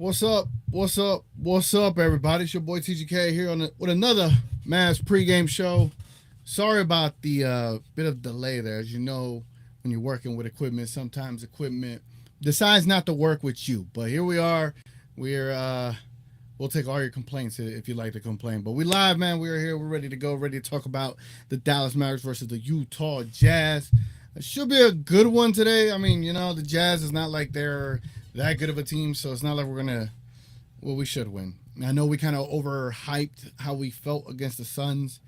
What's up? What's up? What's up, everybody? It's your boy TGK here with another Mavs Pre Game Show. Sorry about the bit of delay there. As you know, when you're working with equipment, sometimes equipment decides not to work with you. But here we are. We'll take all your complaints if you'd like to complain. But we live, man. We're here. We're ready to go. Ready to talk about the Dallas Mavericks versus the Utah Jazz. It should be a good one today. I mean, you know, the Jazz is not like they're that good of a team, so it's not like we should win. I know we kind of overhyped how we felt against the Suns,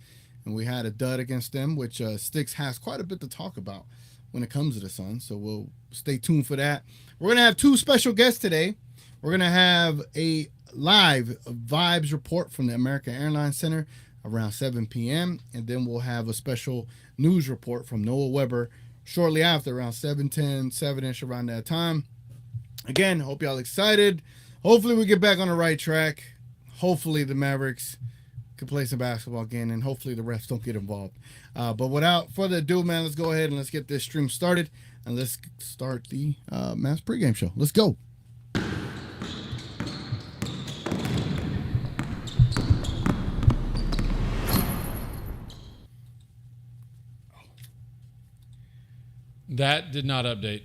and we had a dud against them, which Stix has quite a bit to talk about when it comes to the Suns, so we'll stay tuned for that. We're going to have two special guests today. We're going to have a live vibes report from the American Airlines Center around 7 p.m., and then we'll have a special news report from Noah Weber shortly after, around 7:10, 7-ish, around that time. Again, hope y'all excited. Hopefully we get back on the right track. Hopefully the Mavericks can play some basketball again, and hopefully the refs don't get involved. But without further ado, man, let's go ahead and let's get this stream started, and let's start the Mavs pregame show. Let's go. That did not update.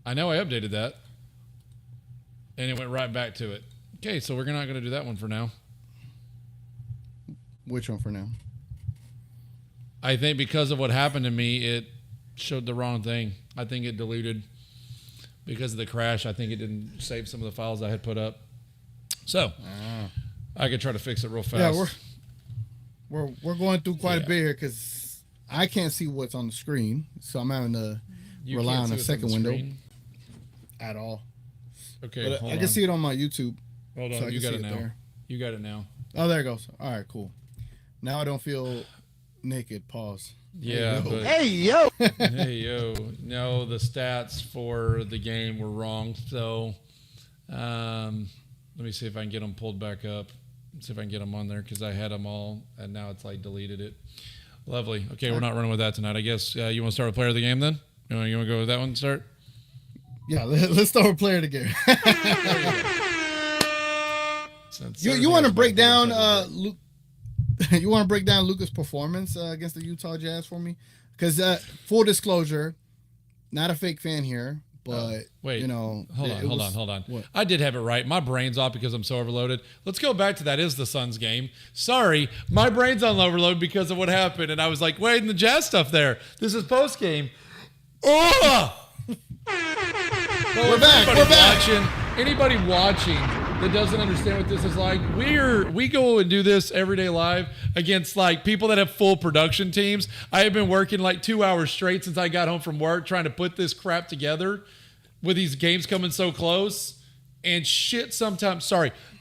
I know I updated that, and it went right back to it. Okay, so we're not going to do that one for now. Which one for now? I think because of what happened to me, it showed the wrong thing. I think it deleted because of the crash. I think it didn't save some of the files I had put up. So I could try to fix it real fast. Yeah, we're going through quite a bit here because I can't see what's on the screen, so I'm having to rely on a second window. At all. Okay, but I can see it on my YouTube. Hold on, so you got it now. There. You got it now. Oh, there it goes. All right, cool. Now I don't feel naked. Pause. Yeah. Hey, yo. Hey, yo. No, the stats for the game were wrong. So let me see if I can get them pulled back up. See if I can get them on there because I had them all, and now it's like deleted it. Lovely. Okay, we're not running with that tonight. I guess you want to start with player of the game then? You want to go with that one to start? Yeah, let's start with player of the game. You want to break down Luke? You want to break down Luka's performance against the Utah Jazz for me? Because full disclosure, not a fake fan here, but wait, you know, hold on. What? I did have it right. My brain's off because I'm so overloaded. Let's go back to that is the Suns game. Sorry, my brain's on overload because of what happened, and I was like, wait, and the Jazz stuff there. This is post game. Oh. We're back. Anybody watching that doesn't understand what this is like, we go and do this every day live against like people that have full production teams. I have been working like 2 hours straight since I got home from work trying to put this crap together with these games coming so close. And shit sometimes,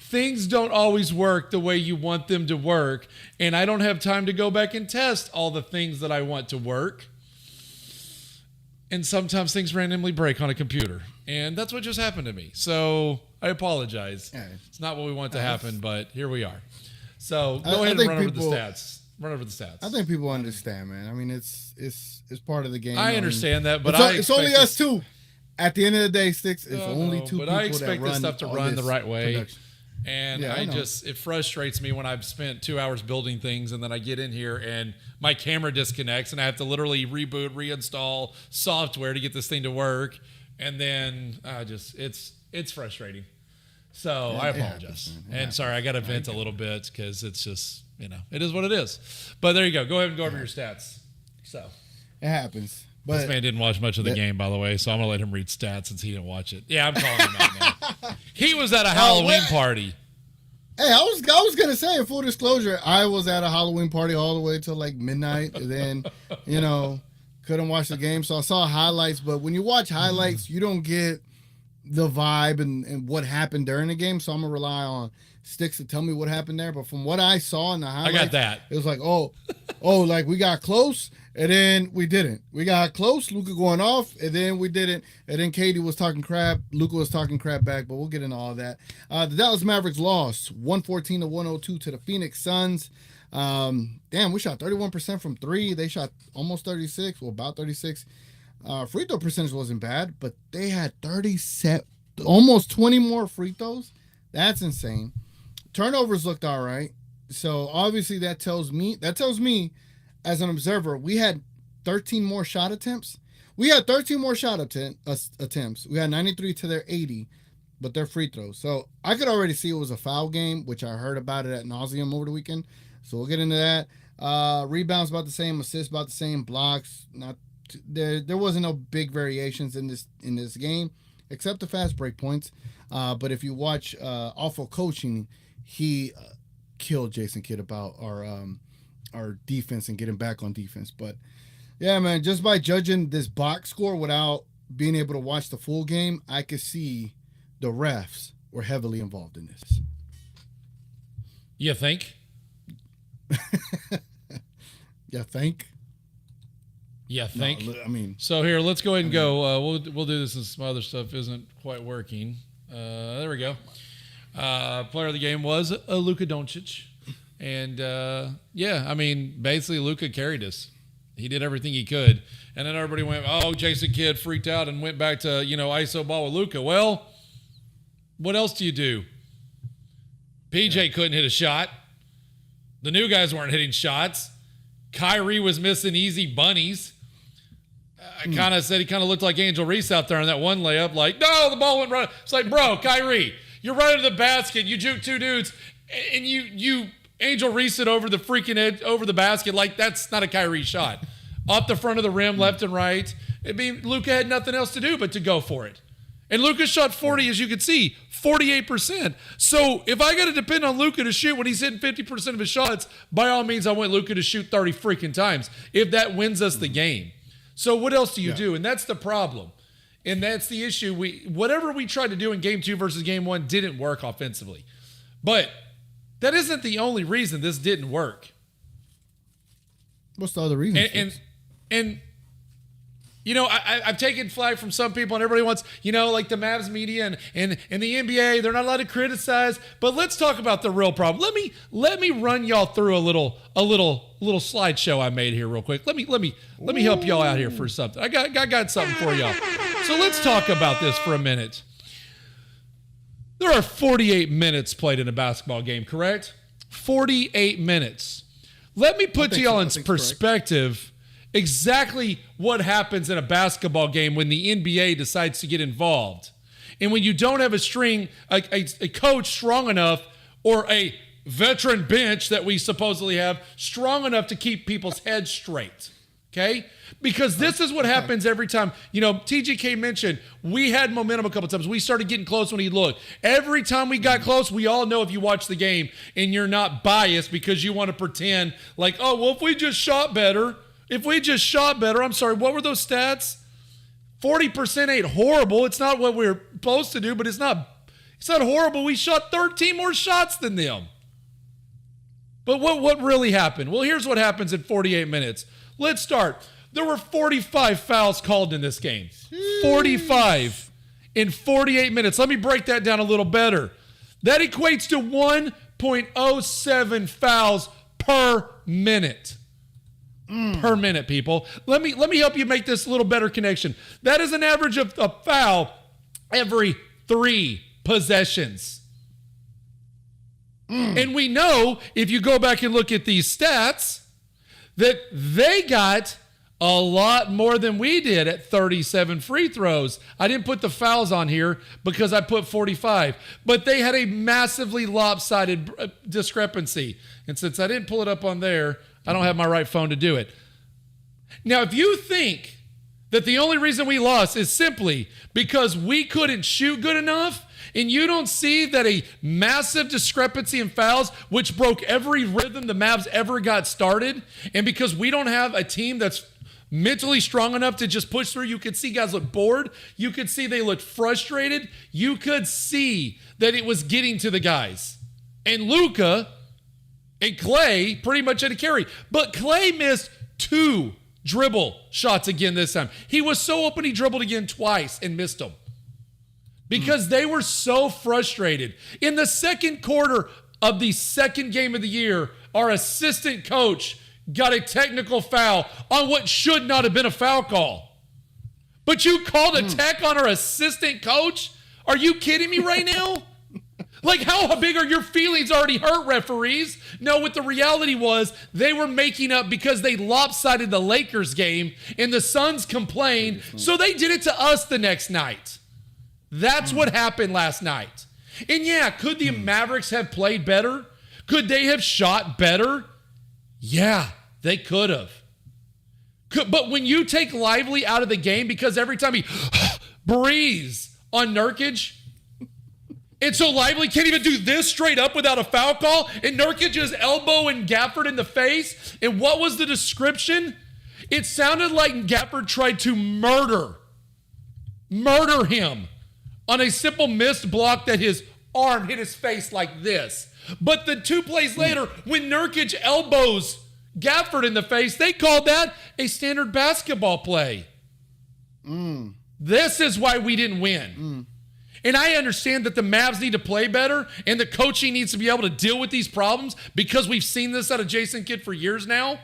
things don't always work the way you want them to work. And I don't have time to go back and test all the things that I want to work. And sometimes things randomly break on a computer. And that's what just happened to me. So I apologize. Yeah. It's not what we want to happen, but here we are. So go ahead and run over the stats. Run over the stats. I think people understand, man. I mean, it's part of the game. I understand that, but it's only us two. At the end of the day, Stix, it's only two people that run. But I expect this stuff to run the right way. Production. And it frustrates me when I've spent 2 hours building things and then I get in here and my camera disconnects and I have to literally reboot, reinstall software to get this thing to work. And then it's frustrating. So I apologize. And sorry, I got to vent a little bit because it's just, it is what it is. But there you go. Go ahead and go over your stats. So it happens. But this man didn't watch much of the game, by the way, so I'm going to let him read stats since he didn't watch it. Yeah, I'm calling him out now. He was at a Halloween party. Hey, I was going to say, in full disclosure, I was at a Halloween party all the way till like midnight. And then, couldn't watch the game. So I saw highlights. But when you watch highlights, you don't get the vibe and what happened during the game. So I'm going to rely on Stix to tell me what happened there. But from what I saw in the highlights, I got that. It was like, like we got close. And then we didn't. We got close, Luka going off, and then we didn't. And then Katie was talking crap. Luka was talking crap back, but we'll get into all that. The Dallas Mavericks lost 114-102 to the Phoenix Suns. We shot 31% from three. They shot almost 36, about 36. Free throw percentage wasn't bad, but they had 37 almost 20 more free throws. That's insane. Turnovers looked all right. So obviously that tells me as an observer, we had 13 more shot attempts. We had 13 more shot attempts. We had 93 to their 80, but they're free throws. So I could already see it was a foul game, which I heard about it ad nauseum over the weekend. So we'll get into that. Rebounds about the same, assists about the same, blocks not. There wasn't no big variations in this game, except the fast break points. But if you watch Awful Coaching, he killed Jason Kidd about our defense and getting back on defense. But yeah, man, just by judging this box score without being able to watch the full game, I could see the refs were heavily involved in this. You think? You think? Yeah, think. No, I mean, so here, let's go ahead and go. We'll do this, and some other stuff isn't quite working. There we go. Player of the game was Luka Doncic, and yeah, I mean, basically Luka carried us. He did everything he could, and then everybody went, "Oh, Jason Kidd freaked out and went back to ISO ball with Luka." Well, what else do you do? PJ couldn't hit a shot. The new guys weren't hitting shots. Kyrie was missing easy bunnies. I kind of said he kind of looked like Angel Reese out there on that one layup. Like, no, the ball went right. It's like, bro, Kyrie, you're running to the basket. You juke two dudes, and you Angel Reese it over the freaking edge, over the basket. Like, that's not a Kyrie shot. Off the front of the rim, left and right. I mean, Luka had nothing else to do but to go for it. And Luka shot 40, as you can see, 48%. So if I got to depend on Luka to shoot when he's hitting 50% of his shots, by all means, I want Luka to shoot 30 freaking times if that wins us the game. So what else do you do? And that's the problem. And that's the issue. Whatever we tried to do in game 2 versus game 1 didn't work offensively. But that isn't the only reason this didn't work. What's the other reason? And I've taken flack from some people, and everybody wants, like the Mavs media and the NBA, they're not allowed to criticize. But let's talk about the real problem. Let me run y'all through a little slideshow I made here real quick. Let me help y'all out here for something. I got something for y'all. So let's talk about this for a minute. There are 48 minutes played in a basketball game, correct? 48 minutes. Let me put to y'all in perspective exactly what happens in a basketball game when the NBA decides to get involved. And when you don't have a coach strong enough, or a veteran bench that we supposedly have strong enough to keep people's heads straight. Okay? Because this is what happens every time. TGK mentioned we had momentum a couple times. We started getting close when he looked. Every time we got close, we all know if you watch the game and you're not biased because you want to pretend like, oh, well, if we just shot better, I'm sorry, what were those stats? 40% ain't horrible. It's not what we're supposed to do, but it's not horrible. We shot 13 more shots than them. But what really happened? Well, here's what happens in 48 minutes. Let's start. There were 45 fouls called in this game. 45 in 48 minutes. Let me break that down a little better. That equates to 1.07 fouls per minute. Per minute, people. Let me help you make this a little better connection. That is an average of a foul every 3 possessions. And we know, if you go back and look at these stats, that they got a lot more than we did at 37 free throws. I didn't put the fouls on here because I put 45. But they had a massively lopsided discrepancy. And since I didn't pull it up on there, I don't have my right phone to do it. Now, if you think that the only reason we lost is simply because we couldn't shoot good enough, and you don't see that a massive discrepancy in fouls, which broke every rhythm the Mavs ever got started, and because we don't have a team that's mentally strong enough to just push through, you could see guys look bored. You could see they looked frustrated. You could see that it was getting to the guys. And Luka and Clay pretty much had to carry. But Clay missed 2 dribble shots again this time. He was so open, he dribbled again twice and missed them. Because they were so frustrated. In the second quarter of the second game of the year, our assistant coach got a technical foul on what should not have been a foul call. But you called a tech on our assistant coach? Are you kidding me right now? Like, how big are your feelings already hurt, referees? No, what the reality was, they were making up because they lopsided the Lakers game, and the Suns complained, so they did it to us the next night. That's what happened last night. And yeah, could the Mavericks have played better? Could they have shot better? Yeah, they could have. But when you take Lively out of the game because every time he breathes on Nurkic, and so Lively can't even do this straight up without a foul call, and Nurkic is elbowing Gafford in the face. And what was the description? It sounded like Gafford tried to murder him on a simple missed block that his arm hit his face like this. But the 2 plays later, when Nurkic elbows Gafford in the face, they called that a standard basketball play. This is why we didn't win. And I understand that the Mavs need to play better and the coaching needs to be able to deal with these problems because we've seen this out of Jason Kidd for years now.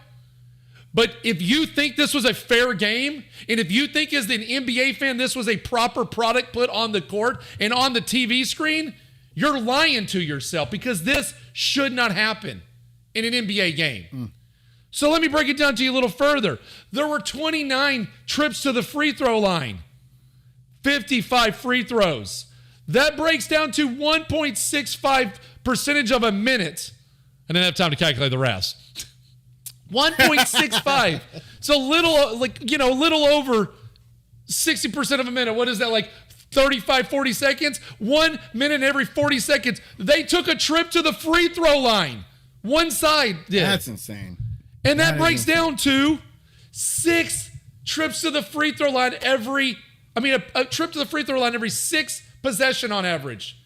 But if you think this was a fair game, and if you think as an NBA fan this was a proper product put on the court and on the TV screen, you're lying to yourself because this should not happen in an NBA game. So let me break it down to you a little further. There were 29 trips to the free throw line, 55 free throws. That breaks down to 1.65% of a minute. I didn't have time to calculate the rest. 1.65. So little over 60% of a minute. What is that, like 35, 40 seconds? 1 minute every 40 seconds. They took a trip to the free throw line. One side did. That's insane. And that breaks down to 6 trips to the free throw line a trip to the free throw line every 6 possession on average.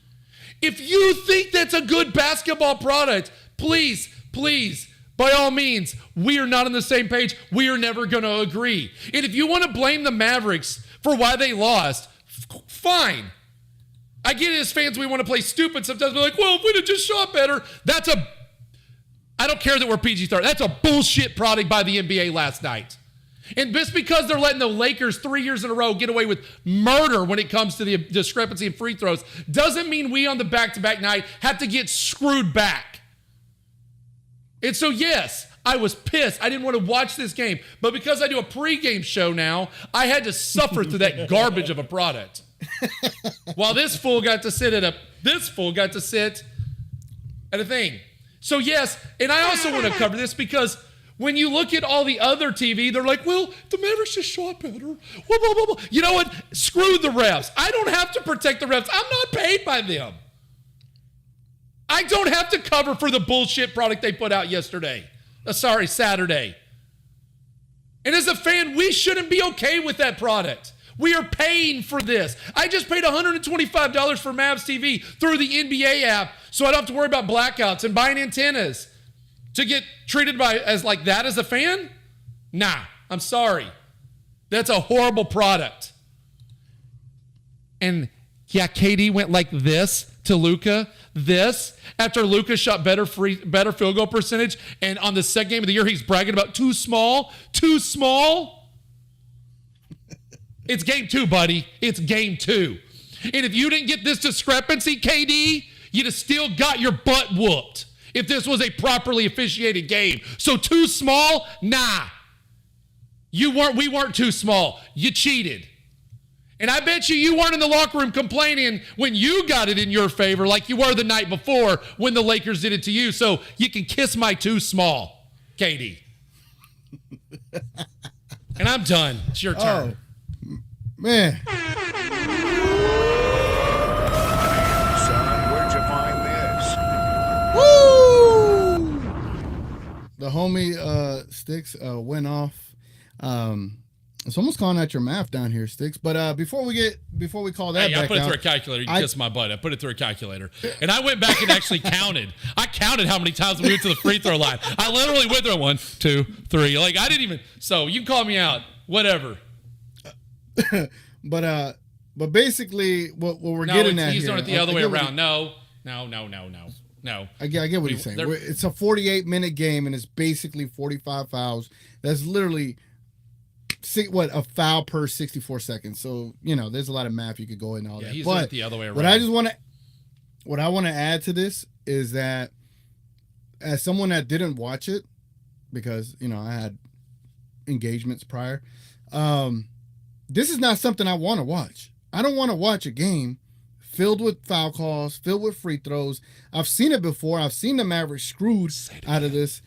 If you think that's a good basketball product, please, by all means, we are not on the same page. We are never going to agree. And if you want to blame the Mavericks for why they lost, fine. I get it as fans, we want to play stupid sometimes. We're like, well, if we'd have just shot better, I don't care that we're PG-13. That's a bullshit product by the NBA last night. And just because they're letting the Lakers 3 years in a row get away with murder when it comes to the discrepancy in free throws doesn't mean we on the back-to-back night have to get screwed back. And so, yes, I was pissed. I didn't want to watch this game. But because I do a pregame show now, I had to suffer through that garbage of a product. While this fool got to sit at a thing. So, yes, and I also want to cover this because when you look at all the other TV, they're like, well, the Mavericks just shot better. Blah, blah, blah, blah. You know what? Screw the refs. I don't have to protect the refs. I'm not paid by them. I don't have to cover for the bullshit product they put out Saturday. And as a fan, we shouldn't be okay with that product. We are paying for this. I just paid $125 for Mavs TV through the NBA app so I don't have to worry about blackouts and buying antennas. To get treated as like that as a fan? Nah, I'm sorry. That's a horrible product. And yeah, KD went like this to Luka. This after Luka shot better field goal percentage, and on the second game of the year, he's bragging about too small. It's game 2, buddy. It's game 2. And if you didn't get this discrepancy, KD, you'd have still got your butt whooped if this was a properly officiated game. So too small? Nah. We weren't too small. You cheated. And I bet you weren't in the locker room complaining when you got it in your favor like you were the night before when the Lakers did it to you. So you can kiss my too small, KD. And I'm done. It's your turn. Oh, man. Son, where'd you find this? Woo! The homie Stix went off. It's almost calling out your math down here, Stix. But before we call that back I put it out, through a calculator. You can kiss my butt. I put it through a calculator. And I went back and actually counted. I counted how many times we went to the free throw line. I literally went there 1, 2, 3. Like, I didn't even. So you can call me out. Whatever. But basically, what we're getting at he's here. doing it the other way around. No. I get what he's saying. It's a 48-minute game, and it's basically 45 fouls. That's literally a foul per 64 seconds. So, there's a lot of math you could go in all that. He's but the other way around. What I want to add to this is that as someone that didn't watch it, because, I had engagements prior, this is not something I want to watch. I don't want to watch a game filled with foul calls, filled with free throws. I've seen it before. I've seen the Mavericks screwed out of this.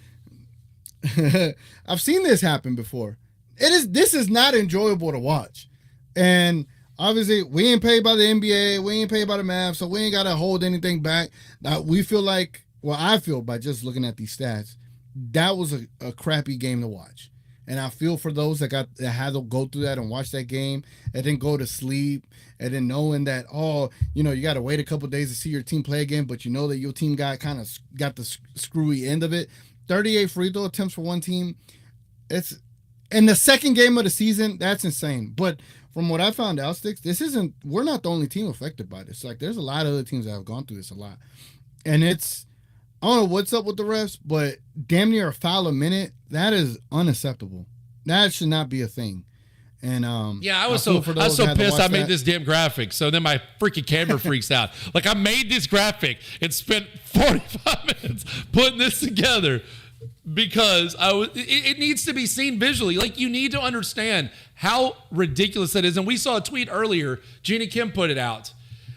I've seen this happen before. This is not enjoyable to watch. And obviously, we ain't paid by the NBA. We ain't paid by the Mavs, so we ain't got to hold anything back. We feel like, I feel by just looking at these stats, that was a crappy game to watch. And I feel for those that had to go through that and watch that game and then go to sleep and then knowing that, you got to wait a couple days to see your team play again, but you know that your team got the screwy end of it. 38 free throw attempts for one team. It's in the second game of the season. That's insane. But from what I found out, Stix, we're not the only team affected by this. Like, there's a lot of other teams that have gone through this a lot. And I don't know what's up with the refs, but damn near a foul a minute, that is unacceptable. That should not be a thing. And I was so pissed I made this damn graphic. So then my freaking camera freaks out. Like, I made this graphic and spent 45 minutes putting this together because it needs to be seen visually. Like, you need to understand how ridiculous that is. And we saw a tweet earlier. Gina Kim put it out.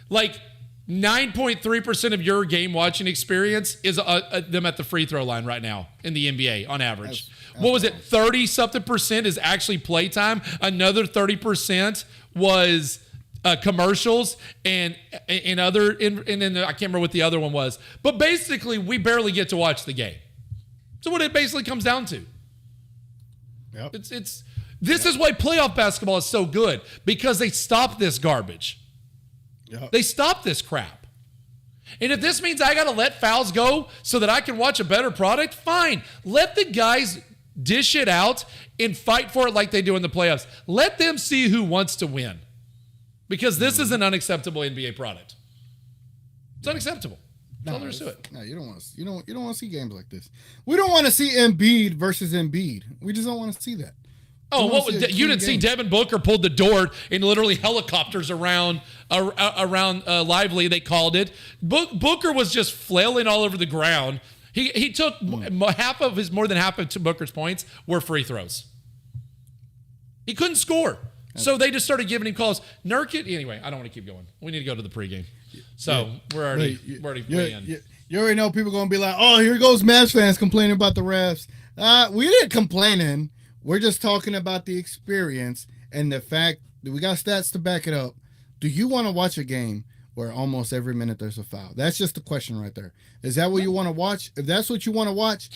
Like, 9.3% of your game watching experience is them at the free throw line right now in the NBA on average. What was it? 30-something% is actually playtime. Another 30% was commercials and then I can't remember what the other one was. But basically, we barely get to watch the game. So what it basically comes down to. Yep. This is why playoff basketball is so good, because they stop this garbage. Yep. They stop this crap. And if this means I got to let fouls go so that I can watch a better product, fine. Let the guys dish it out and fight for it like they do in the playoffs. Let them see who wants to win. Because this is an unacceptable NBA product. It's unacceptable. That's all there is to it. No, you don't want to see games like this. We don't want to see Embiid versus Embiid. We just don't want to see that. Oh, you didn't see Devin Booker pulled the door and literally helicopters around Lively, they called it. Booker was just flailing all over the ground. He took more than half of Booker's points were free throws. He couldn't score. So they just started giving him calls. Nurkic, anyway, I don't want to keep going. We need to go to the pregame. So we're already in. You already know people are going to be like, oh, here goes Mavs fans complaining about the refs. We didn't complaining. We're just talking about the experience and the fact that we got stats to back it up. Do you want to watch a game where almost every minute there's a foul? That's just the question right there. Is that what you want to watch? If that's what you want to watch,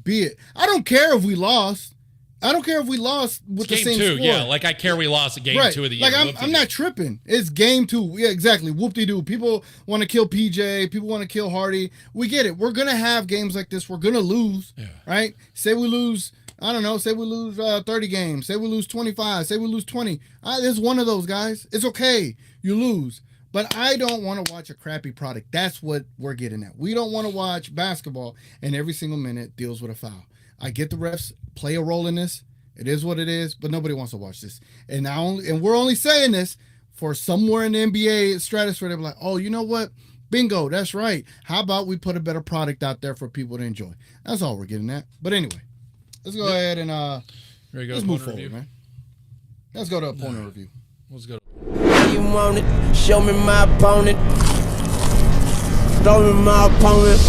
be it. I don't care if we lost. I don't care if we lost with the same score. Yeah, like I care we lost a game 2 of the year. Like I'm not tripping. It's game 2. Yeah, exactly. Whoop-de-doo. People want to kill PJ. People want to kill Hardy. We get it. We're going to have games like this. We're going to lose, right? Say we lose, I don't know, say we lose 30 games. Say we lose 25. Say we lose 20. There's one of those, guys. It's okay. You lose. But I don't want to watch a crappy product. That's what we're getting at. We don't want to watch basketball and every single minute deals with a foul. I get the refs play a role in this. It is what it is, but nobody wants to watch this. And we're only saying this for somewhere in the NBA stratosphere. They're like, oh, you know what? Bingo, that's right. How about we put a better product out there for people to enjoy? That's all we're getting at. But anyway, let's go ahead and let's move forward, man. Let's go to opponent review. Let's go. You want it? Show me my opponent. Show me my opponent.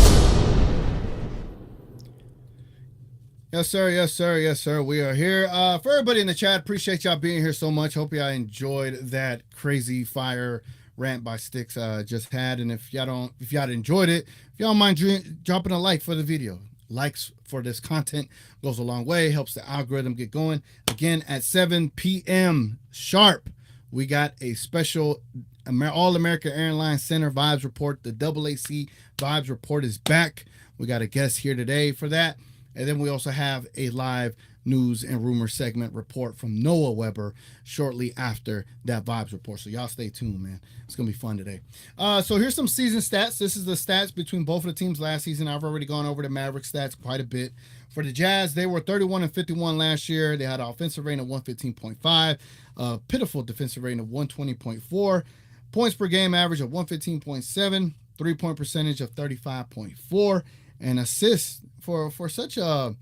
Yes, sir. Yes, sir. Yes, sir. We are here. For everybody in the chat, appreciate y'all being here so much. Hope y'all enjoyed that crazy fire rant by Stix just had. And if y'all enjoyed it, if y'all mind dropping a like for the video. Likes for this content goes a long way, helps the algorithm get going. Again, at 7 p.m. sharp, we got a special All-American Airlines Center Vibes Report. The AAC Vibes Report is back. We got a guest here today for that. And then we also have a live news and rumor segment report from Noah Weber shortly after that Vibes report. So y'all stay tuned, man. It's going to be fun today. So here's some season stats. This is the stats between both of the teams last season. I've already gone over the Mavericks stats quite a bit. For the Jazz, they were 31-51 last year. They had an offensive rating of 115.5, a pitiful defensive rating of 120.4, points per game average of 115.7, three-point percentage of 35.4, and assists for such a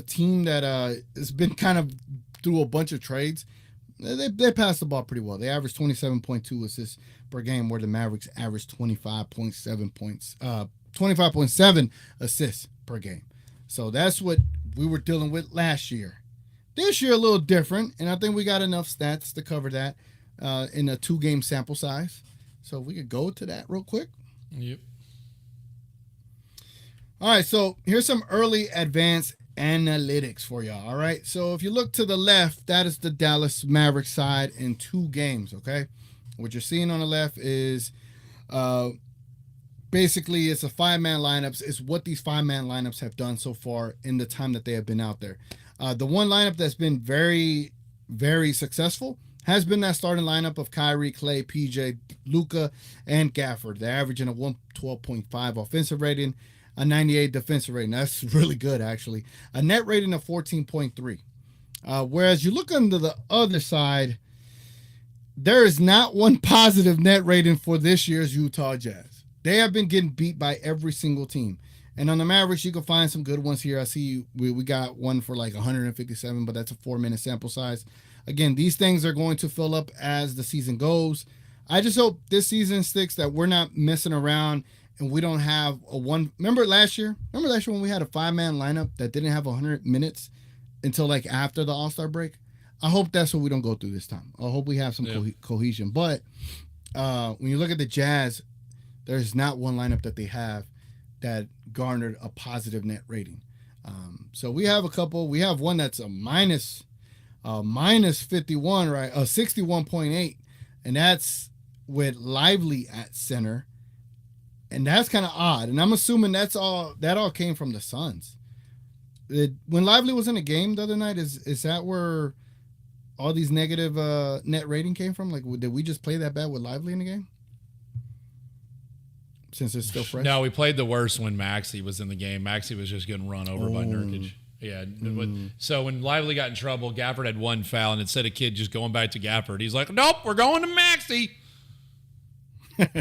team that has been kind of through a bunch of trades. They passed the ball pretty well. They averaged 27.2 assists per game, where the Mavericks averaged 25.7 assists per game. So that's what we were dealing with last year. This year a little different, and I think we got enough stats to cover that in a 2-game sample size. So we could go to that real quick. Yep. All right, so here's some early advanced analytics for y'all. All right, so if you look to the left, that is the Dallas Mavericks side in 2 games. Okay, what you're seeing on the left is basically it's a 5-man lineups. It's what these 5-man lineups have done so far in the time that they have been out there. The one lineup that's been very, very successful has been that starting lineup of Kyrie, Clay, PJ, Luka, and Gafford. They're averaging a 112.5 offensive rating, a 98 defensive rating. That's really good, actually. A net rating of 14.3. Whereas you look on the other side, there is not one positive net rating for this year's Utah Jazz. They have been getting beat by every single team. And on the Mavericks, you can find some good ones here. I see we got one for like 157, but that's a 4-minute sample size. Again, these things are going to fill up as the season goes. I just hope this season sticks, that we're not messing around and we don't have a one. Remember last year when we had a 5-man lineup that didn't have 100 minutes until like after the All-Star break? I hope that's what we don't go through this time. I hope we have some cohesion. But when you look at the Jazz, there's not one lineup that they have that garnered a positive net rating. So we have a couple. We have one that's a minus 51, right? 61.8, and that's with Lively at center, and that's kind of odd. And I'm assuming that all came from the Suns. When Lively was in the game the other night, is that where all these negative net rating came from? Like, did we just play that bad with Lively in the game? Since it's still fresh? No, we played the worst when Maxey was in the game. Maxey was just getting run over by Nurkic. Yeah. So when Lively got in trouble, Gafford had 1 foul, and instead of kid just going back to Gafford, he's like, nope, we're going to Maxey.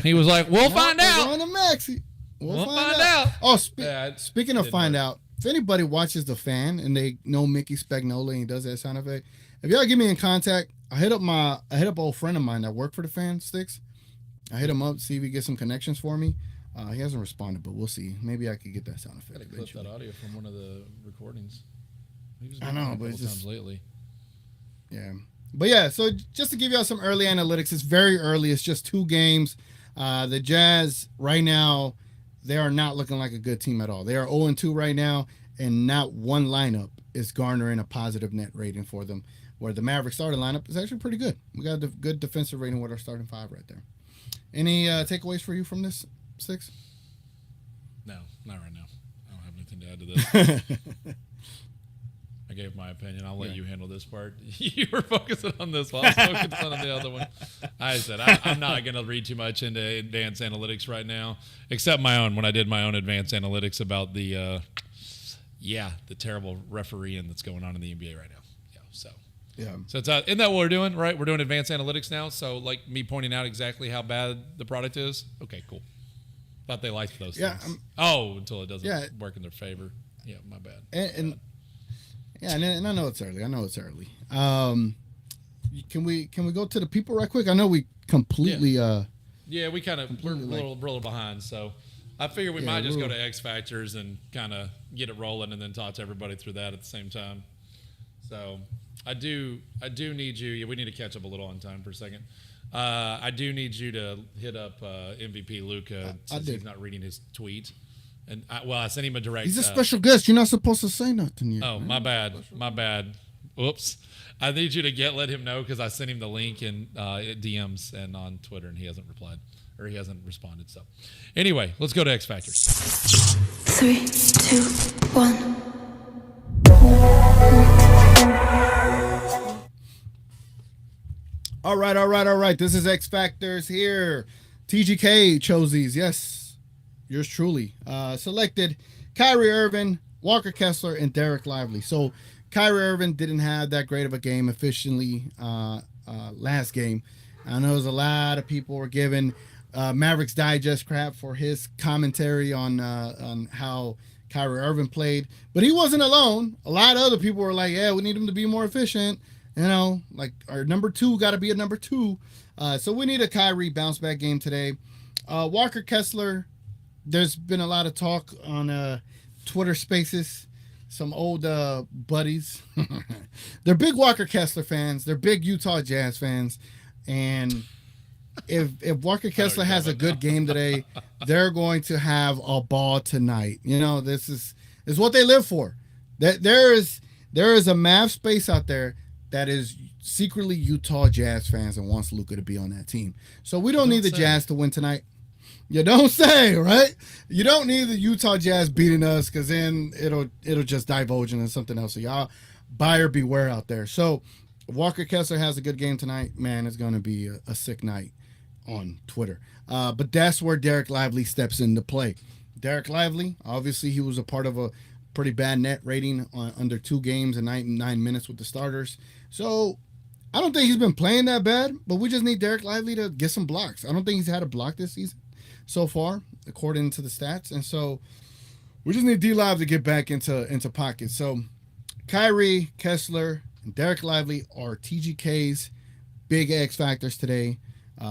He was like, we'll find out. We're going to Maxey. We'll find out. Oh, speaking of find out, if anybody watches The Fan and they know Mickey Spagnola and he does that sound effect, if y'all get me in contact, I hit up an old friend of mine that worked for The Fan, Stix. I hit him up, see if he gets some connections for me. He hasn't responded, but we'll see. Maybe I could get that sound effect. I gotta clip that audio from one of the recordings. I know, but it's just times lately. Yeah, but yeah. So just to give y'all some early analytics, it's very early. It's just 2 games. The Jazz right now, they are not looking like a good team at all. They are 0-2 right now, and not one lineup is garnering a positive net rating for them. Where the Mavericks starting lineup is actually pretty good. We got a good defensive rating with our starting 5 right there. Any takeaways for you from this, Stix? No, not right now. I don't have anything to add to this. I gave my opinion. I'll let you handle this part. You were focusing on this while I was focusing on the other one. I said I'm not going to read too much into advanced analytics right now, except my own, when I did my own advanced analytics about the terrible refereeing that's going on in the NBA right now. Yeah. So isn't that what we're doing, right? We're doing advanced analytics now. So like me pointing out exactly how bad the product is. Okay, cool. Thought they liked those things. Until it doesn't work in their favor. Yeah, my bad. And I know it's early. Can we go to the people right quick? I know we completely. We kind of we're a little behind. So I figured we might just go to X Factors and kind of get it rolling, and then talk to everybody through that at the same time. So. I do need you. Yeah, we need to catch up a little on time for a second. I do need you to hit up MVP Luka since he's not reading his tweet. And I sent him a direct. He's a special guest. You're not supposed to say nothing yet. Oh, man. My bad. Oops. I need you to let him know because I sent him the link in DMs and on Twitter, and he hasn't replied or he hasn't responded. So, anyway, let's go to X Factors. 3, 2, 1. All right. This is X Factors here. TGK chose these. Yes, yours truly. Selected Kyrie Irving, Walker Kessler, and Derek Lively. So Kyrie Irving didn't have that great of a game efficiently last game. I know there's a lot of people were giving Mavericks Digest crap for his commentary on how Kyrie Irving played, but he wasn't alone. A lot of other people were like, yeah, we need him to be more efficient. You know, like our number two got to be a number two. So we need a Kyrie bounce back game today. Walker Kessler, there's been a lot of talk on Twitter Spaces. Some old buddies. They're big Walker Kessler fans. They're big Utah Jazz fans. And if Walker Kessler has a good game today, they're going to have a ball tonight. You know, this is what they live for. There is a Mavs space out there that is secretly Utah Jazz fans and wants Luka to be on that team. So we don't need the Jazz to win tonight. You don't say, right? You don't need the Utah Jazz beating us because then it'll just divulge into something else. So y'all buyer beware out there. So if Walker Kessler has a good game tonight, man, it's going to be a sick night on Twitter. But that's where Derek Lively steps into play. Derek Lively, obviously he was a part of a pretty bad net rating under 2 games and 9 minutes with the starters. So I don't think he's been playing that bad, but we just need Derek Lively to get some blocks. I don't think he's had a block this season so far, according to the stats. And so we just need D-Live to get back into pockets. So Kyrie, Kessler, and Derek Lively are TGK's big X factors today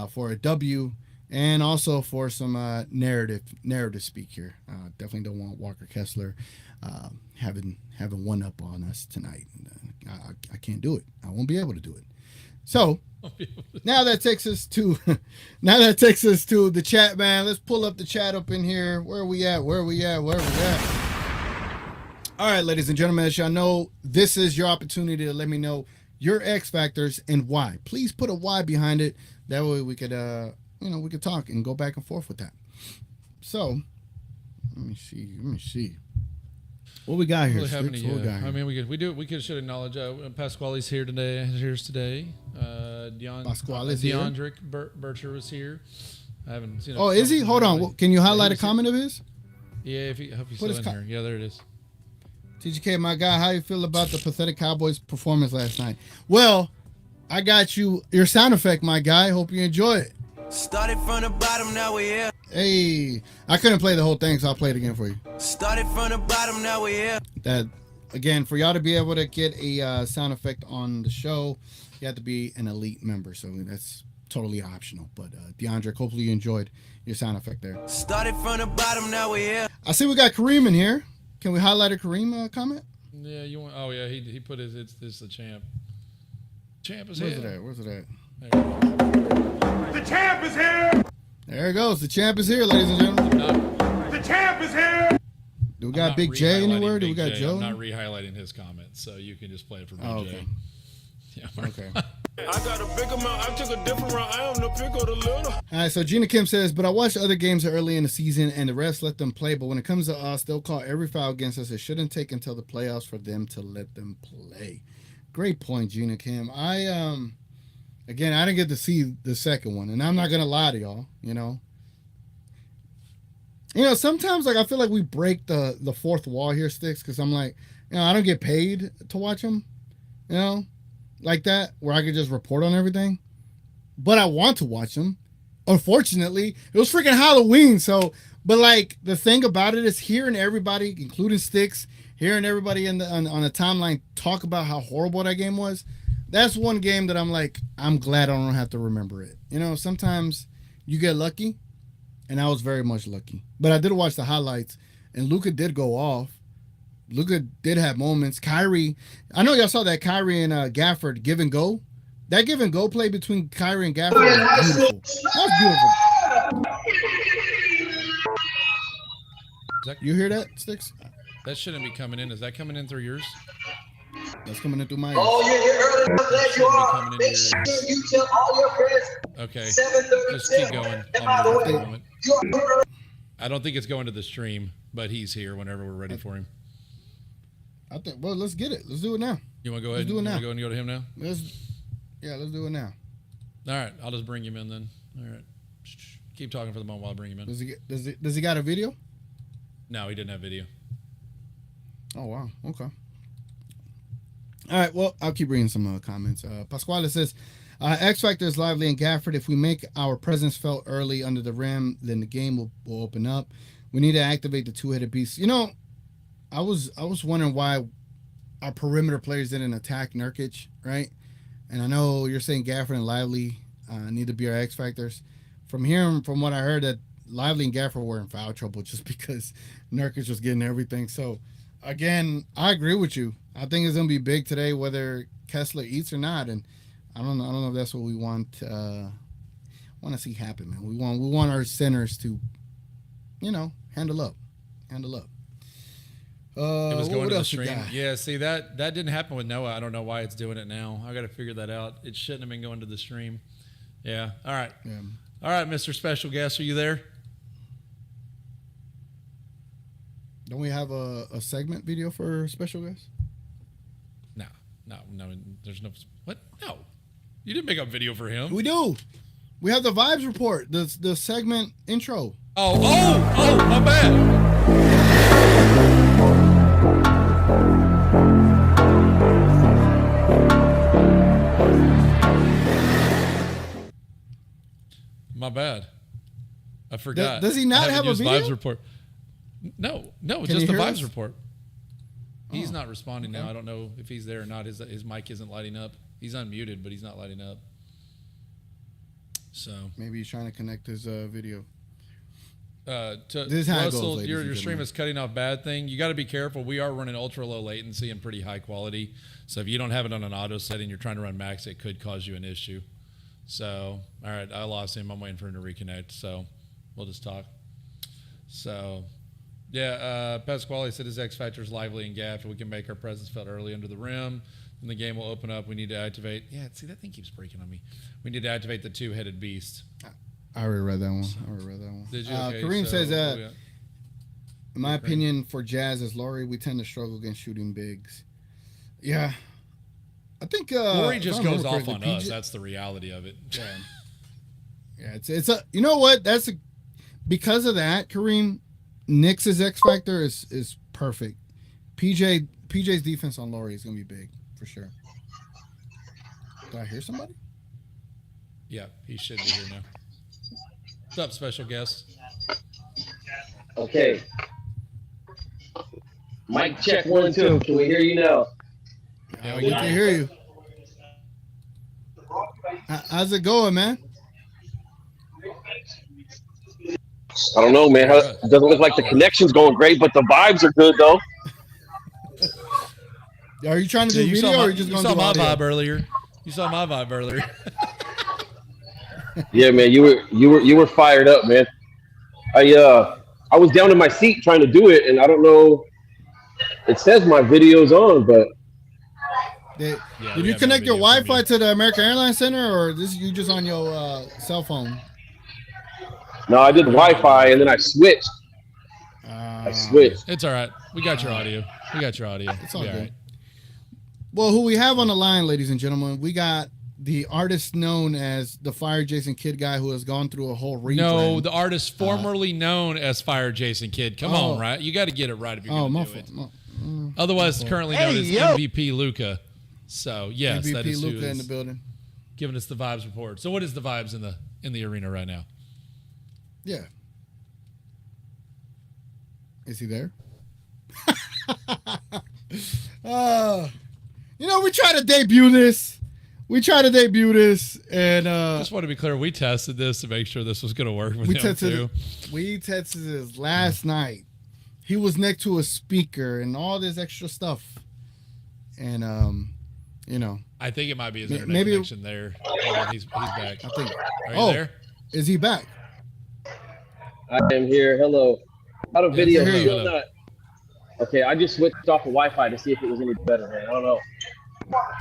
for a W and also for some narrative speak here. Definitely don't want Walker Kessler having one up on us tonight. I can't do it. I won't be able to do it. So now that takes us to the chat, man. Let's pull up the chat up in here. Where are we at? All right, ladies and gentlemen, as y'all know, this is your opportunity to let me know your X factors and why. Please put a why behind it. That way we could we could talk and go back and forth with that. So let me see. What we got here? Really have any, I mean, we should acknowledge Pasquale's here today. DeAndre Bircher was here. I haven't seen. Oh, is he? Hold on. Can you highlight a comment of his? Yeah, if he's still in here. Yeah, there it is. TGK, my guy, how you feel about the pathetic Cowboys performance last night? Well, I got your sound effect, my guy. Hope you enjoy it. Started from the bottom, now we're here. Hey, I couldn't play the whole thing, so I'll play it again for you. Started from the bottom, now we're here. That, again, for y'all to be able to get a sound effect on the show, you have to be an elite member, so that's totally optional. But DeAndre, hopefully you enjoyed your sound effect there. Started from the bottom, now we're here. I see we got Kareem in here. Can we highlight a Kareem comment? Yeah, you want? Oh yeah, he put his. It's the champ. Champ is here. Where's it at? The champ is here. There it goes. The champ is here, ladies and gentlemen. The champ is here. Do we got Big J anywhere? Do we got Joe? I'm not re-highlighting his comments, so you can just play it for Big okay. J. Yeah, okay. I got a big amount. I took a different route. I am the pick of the little. All right, so Gina Kim says, but I watched other games early in the season and the refs let them play. But when it comes to us, they'll call every foul against us. It shouldn't take until the playoffs for them to let them play. Great point, Gina Kim. Again, I didn't get to see the second one, and I'm not gonna lie to y'all. Sometimes like I feel like we break the fourth wall here, Stix, because I'm like, I don't get paid to watch them, like that, where I could just report on everything. But I want to watch them. Unfortunately, it was freaking Halloween, but like the thing about it is hearing everybody, including Stix, hearing everybody on the timeline talk about how horrible that game was. That's one game that I'm like, I'm glad I don't have to remember it. Sometimes you get lucky, and I was very much lucky. But I did watch the highlights, and Luka did go off. Luka did have moments. Kyrie, I know y'all saw that Kyrie and Gafford give and go. That give and go play between Kyrie and Gafford was beautiful. That was beautiful. You hear that, Stix? That shouldn't be coming in. Is that coming in through yours? That's coming in through my ears. Oh, you're here early. I'm glad you are. Make sure you tell all your friends. Okay. 7:30. Just keep going. And by the way, I don't think it's going to the stream, but he's here whenever we're ready for him. I think. Well, let's get it. Let's do it now. You want to go ahead? Let's do it now. You want to go and go to him now? Let's do it now. All right, I'll just bring him in then. All right, keep talking for the moment while I bring him in. Does he got a video? No, he didn't have video. Oh wow. Okay. All right. Well, I'll keep reading some comments. Pasquale says, "X Factor is lively in Gafford. If we make our presence felt early under the rim, then the game will open up. We need to activate the two-headed beast." You know, I was wondering why our perimeter players didn't attack Nurkic, right? And I know you're saying Gafford and Lively need to be our X Factors. From what I heard, that Lively and Gafford were in foul trouble just because Nurkic was getting everything. So, again, I agree with you. I think it's gonna be big today, whether Kessler eats or not. And I don't know if that's what we want to see happen, man. We want our centers to, handle up. It was going to the stream. got? Yeah, see that didn't happen with Noah. I don't know why it's doing it now. I got to figure that out. It shouldn't have been going to the stream. Yeah. All right. Yeah. All right, Mr. Special Guest, are you there? Don't we have a segment video for special guests? No. There's no. What? No. You didn't make a video for him. We do. We have the vibes report. The segment intro. Oh, my bad. My bad. I forgot. Does he not have a video? Vibes report. No, Can just you the hear vibes us? report. He's not responding okay. now. I don't know if he's there or not. His mic isn't lighting up. He's unmuted, but he's not lighting up. So maybe he's trying to connect his video. This is how it goes, Russell, ladies your and stream gentlemen. is cutting off bad thing. You got to be careful. We are running ultra low latency and pretty high quality. So if you don't have it on an auto setting, you're trying to run max, it could cause you an issue. So, all right, I lost him. I'm waiting for him to reconnect. So we'll just talk. So, yeah, Pasquale said his X Factor is lively and gaffed. We can make our presence felt early under the rim. And the game will open up. We need to activate. Yeah, see, that thing keeps breaking on me. We need to activate the two-headed beast. I already read that one. Did you? Okay, Kareem says that, yeah. in my opinion, for Jazz as Laurie, we tend to struggle against shooting bigs. Yeah. I think Laurie if just I goes remember off on correctly, us. That's the reality of it. Yeah. Yeah, it's a, you know what? Because of that, Kareem, Knicks' X Factor is perfect. PJ's defense on Laurie is gonna be big for sure. Did I hear somebody? Yeah, he should be here now. What's up, special guest? Okay. Mic check 1 2. Can we hear you now? Yeah, We can hear you. How's it going, man? I don't know, man. It doesn't look like the connection's going great, but the vibes are good, though. Are you trying to do you video saw or my, are you just you going saw to do my audio? vibe earlier. You saw my vibe earlier. Yeah, man, you were fired up, man. I was down in my seat trying to do it, and I don't know. It says my video's on, but Did we you have connect no your video from Wi-Fi you. to the American Airlines Center, or this you just on your cell phone? no, I did Wi-Fi, and then I switched. I switched. It's all right. We got your audio. It's all Be good. right. Well, who we have on the line, ladies and gentlemen, we got the artist known as the Fire Jason Kidd guy who has gone through a whole rebrand. No, the artist formerly known as Fire Jason Kidd. Come Oh. on, right? You got to get it right if you're Oh, going my to do it. fault. Otherwise, currently known as MVP Luca. So yes, that MVP is who Luca in is the building. giving us the vibes report. So what is the vibes in the arena right now? Yeah. Is he there? We try to debut this. And Just want to be clear, we tested this to make sure this was going to work with him too. We tested this last night. He was next to a speaker and all this extra stuff. And I think it might be his internet maybe- connection there. Hold on, he's back. I think. Are you there? Is he back? I am here. Hello. Out of video. I hear you. Still not. Okay, I just switched off the Wi-Fi to see if it was any better, man. I don't know.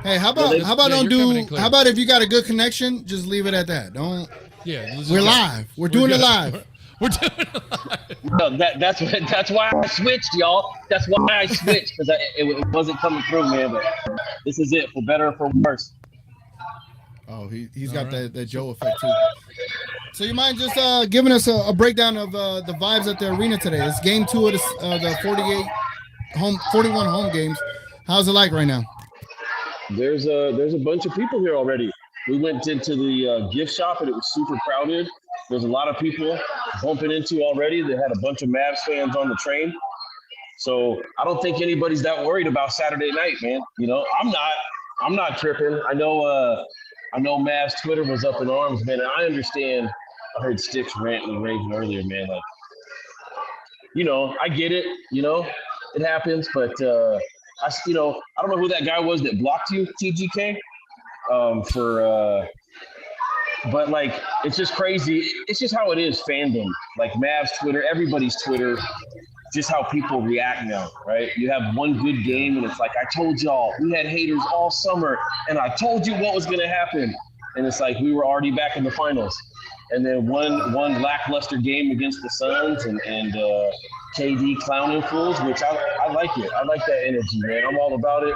Hey, how about yeah, don't you're coming in do? clear. How about if you got a good connection, just leave it at that. Don't. Yeah, We're live. We're doing it good. live. We're doing it live. No, that's why I switched, y'all. That's why I switched, because it wasn't coming through, man. But this is it, for better or for worse. Oh, he's got right. that Joe effect too. So you mind just giving us a breakdown of the vibes at the arena today? It's game 2 of the 41 home games. How's it like right now? There's a bunch of people here already. We went into the gift shop and it was super crowded. There's a lot of people bumping into already. They had a bunch of Mavs fans on the train. So I don't think anybody's that worried about Saturday night, man. You know, I'm not tripping. I know Mavs Twitter was up in arms, man. And I understand. I heard Stix ranting and raving earlier, man. Like, you know, I get it. You know, it happens. But I don't know who that guy was that blocked you, TGK. But like, it's just crazy. It's just how it is, fandom. Like Mavs Twitter, everybody's Twitter. Just how people react now, right? You have one good game and it's like, I told y'all, we had haters all summer and I told you what was gonna happen. And it's like, we were already back in the finals. And then one lackluster game against the Suns and KD clowning fools, which I like it. I like that energy, man. I'm all about it.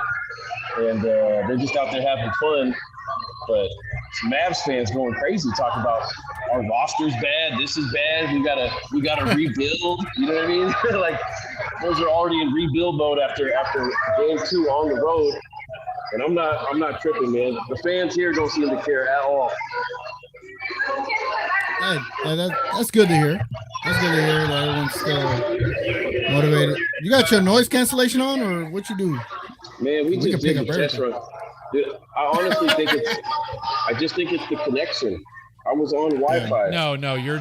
And they're just out there having fun. But Mavs fans going crazy, talking about our roster's bad, this is bad, we gotta rebuild. You know what I mean? Like, those are already in rebuild mode after game 2 on the road. And I'm not tripping, man. The fans here don't seem to care at all. Hey, that's good to hear. That's good to hear that everyone's still motivated. You got your noise cancellation on, or what you do? Man, we just did a test run. Dude, I honestly think I just think it's the connection. I was on Wi-Fi. No, you're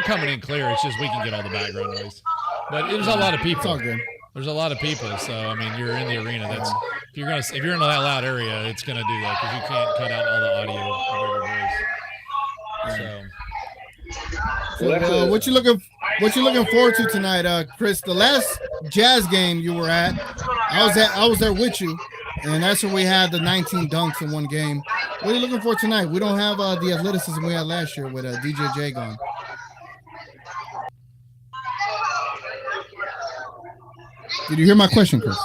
coming in clear. It's just we can get all the background noise. But there's a lot of people. It's all good. There's a lot of people, so I mean, you're in the arena. That's if you're in that loud area, it's gonna do that because you can't cut out all the audio of every voice. So, what you looking forward to tonight, Chris? The last Jazz game you were at, I was there with you, and that's when we had the 19 dunks in one game. What are you looking for tonight? We don't have the athleticism we had last year with DJJ gone. Did you hear my question, Chris?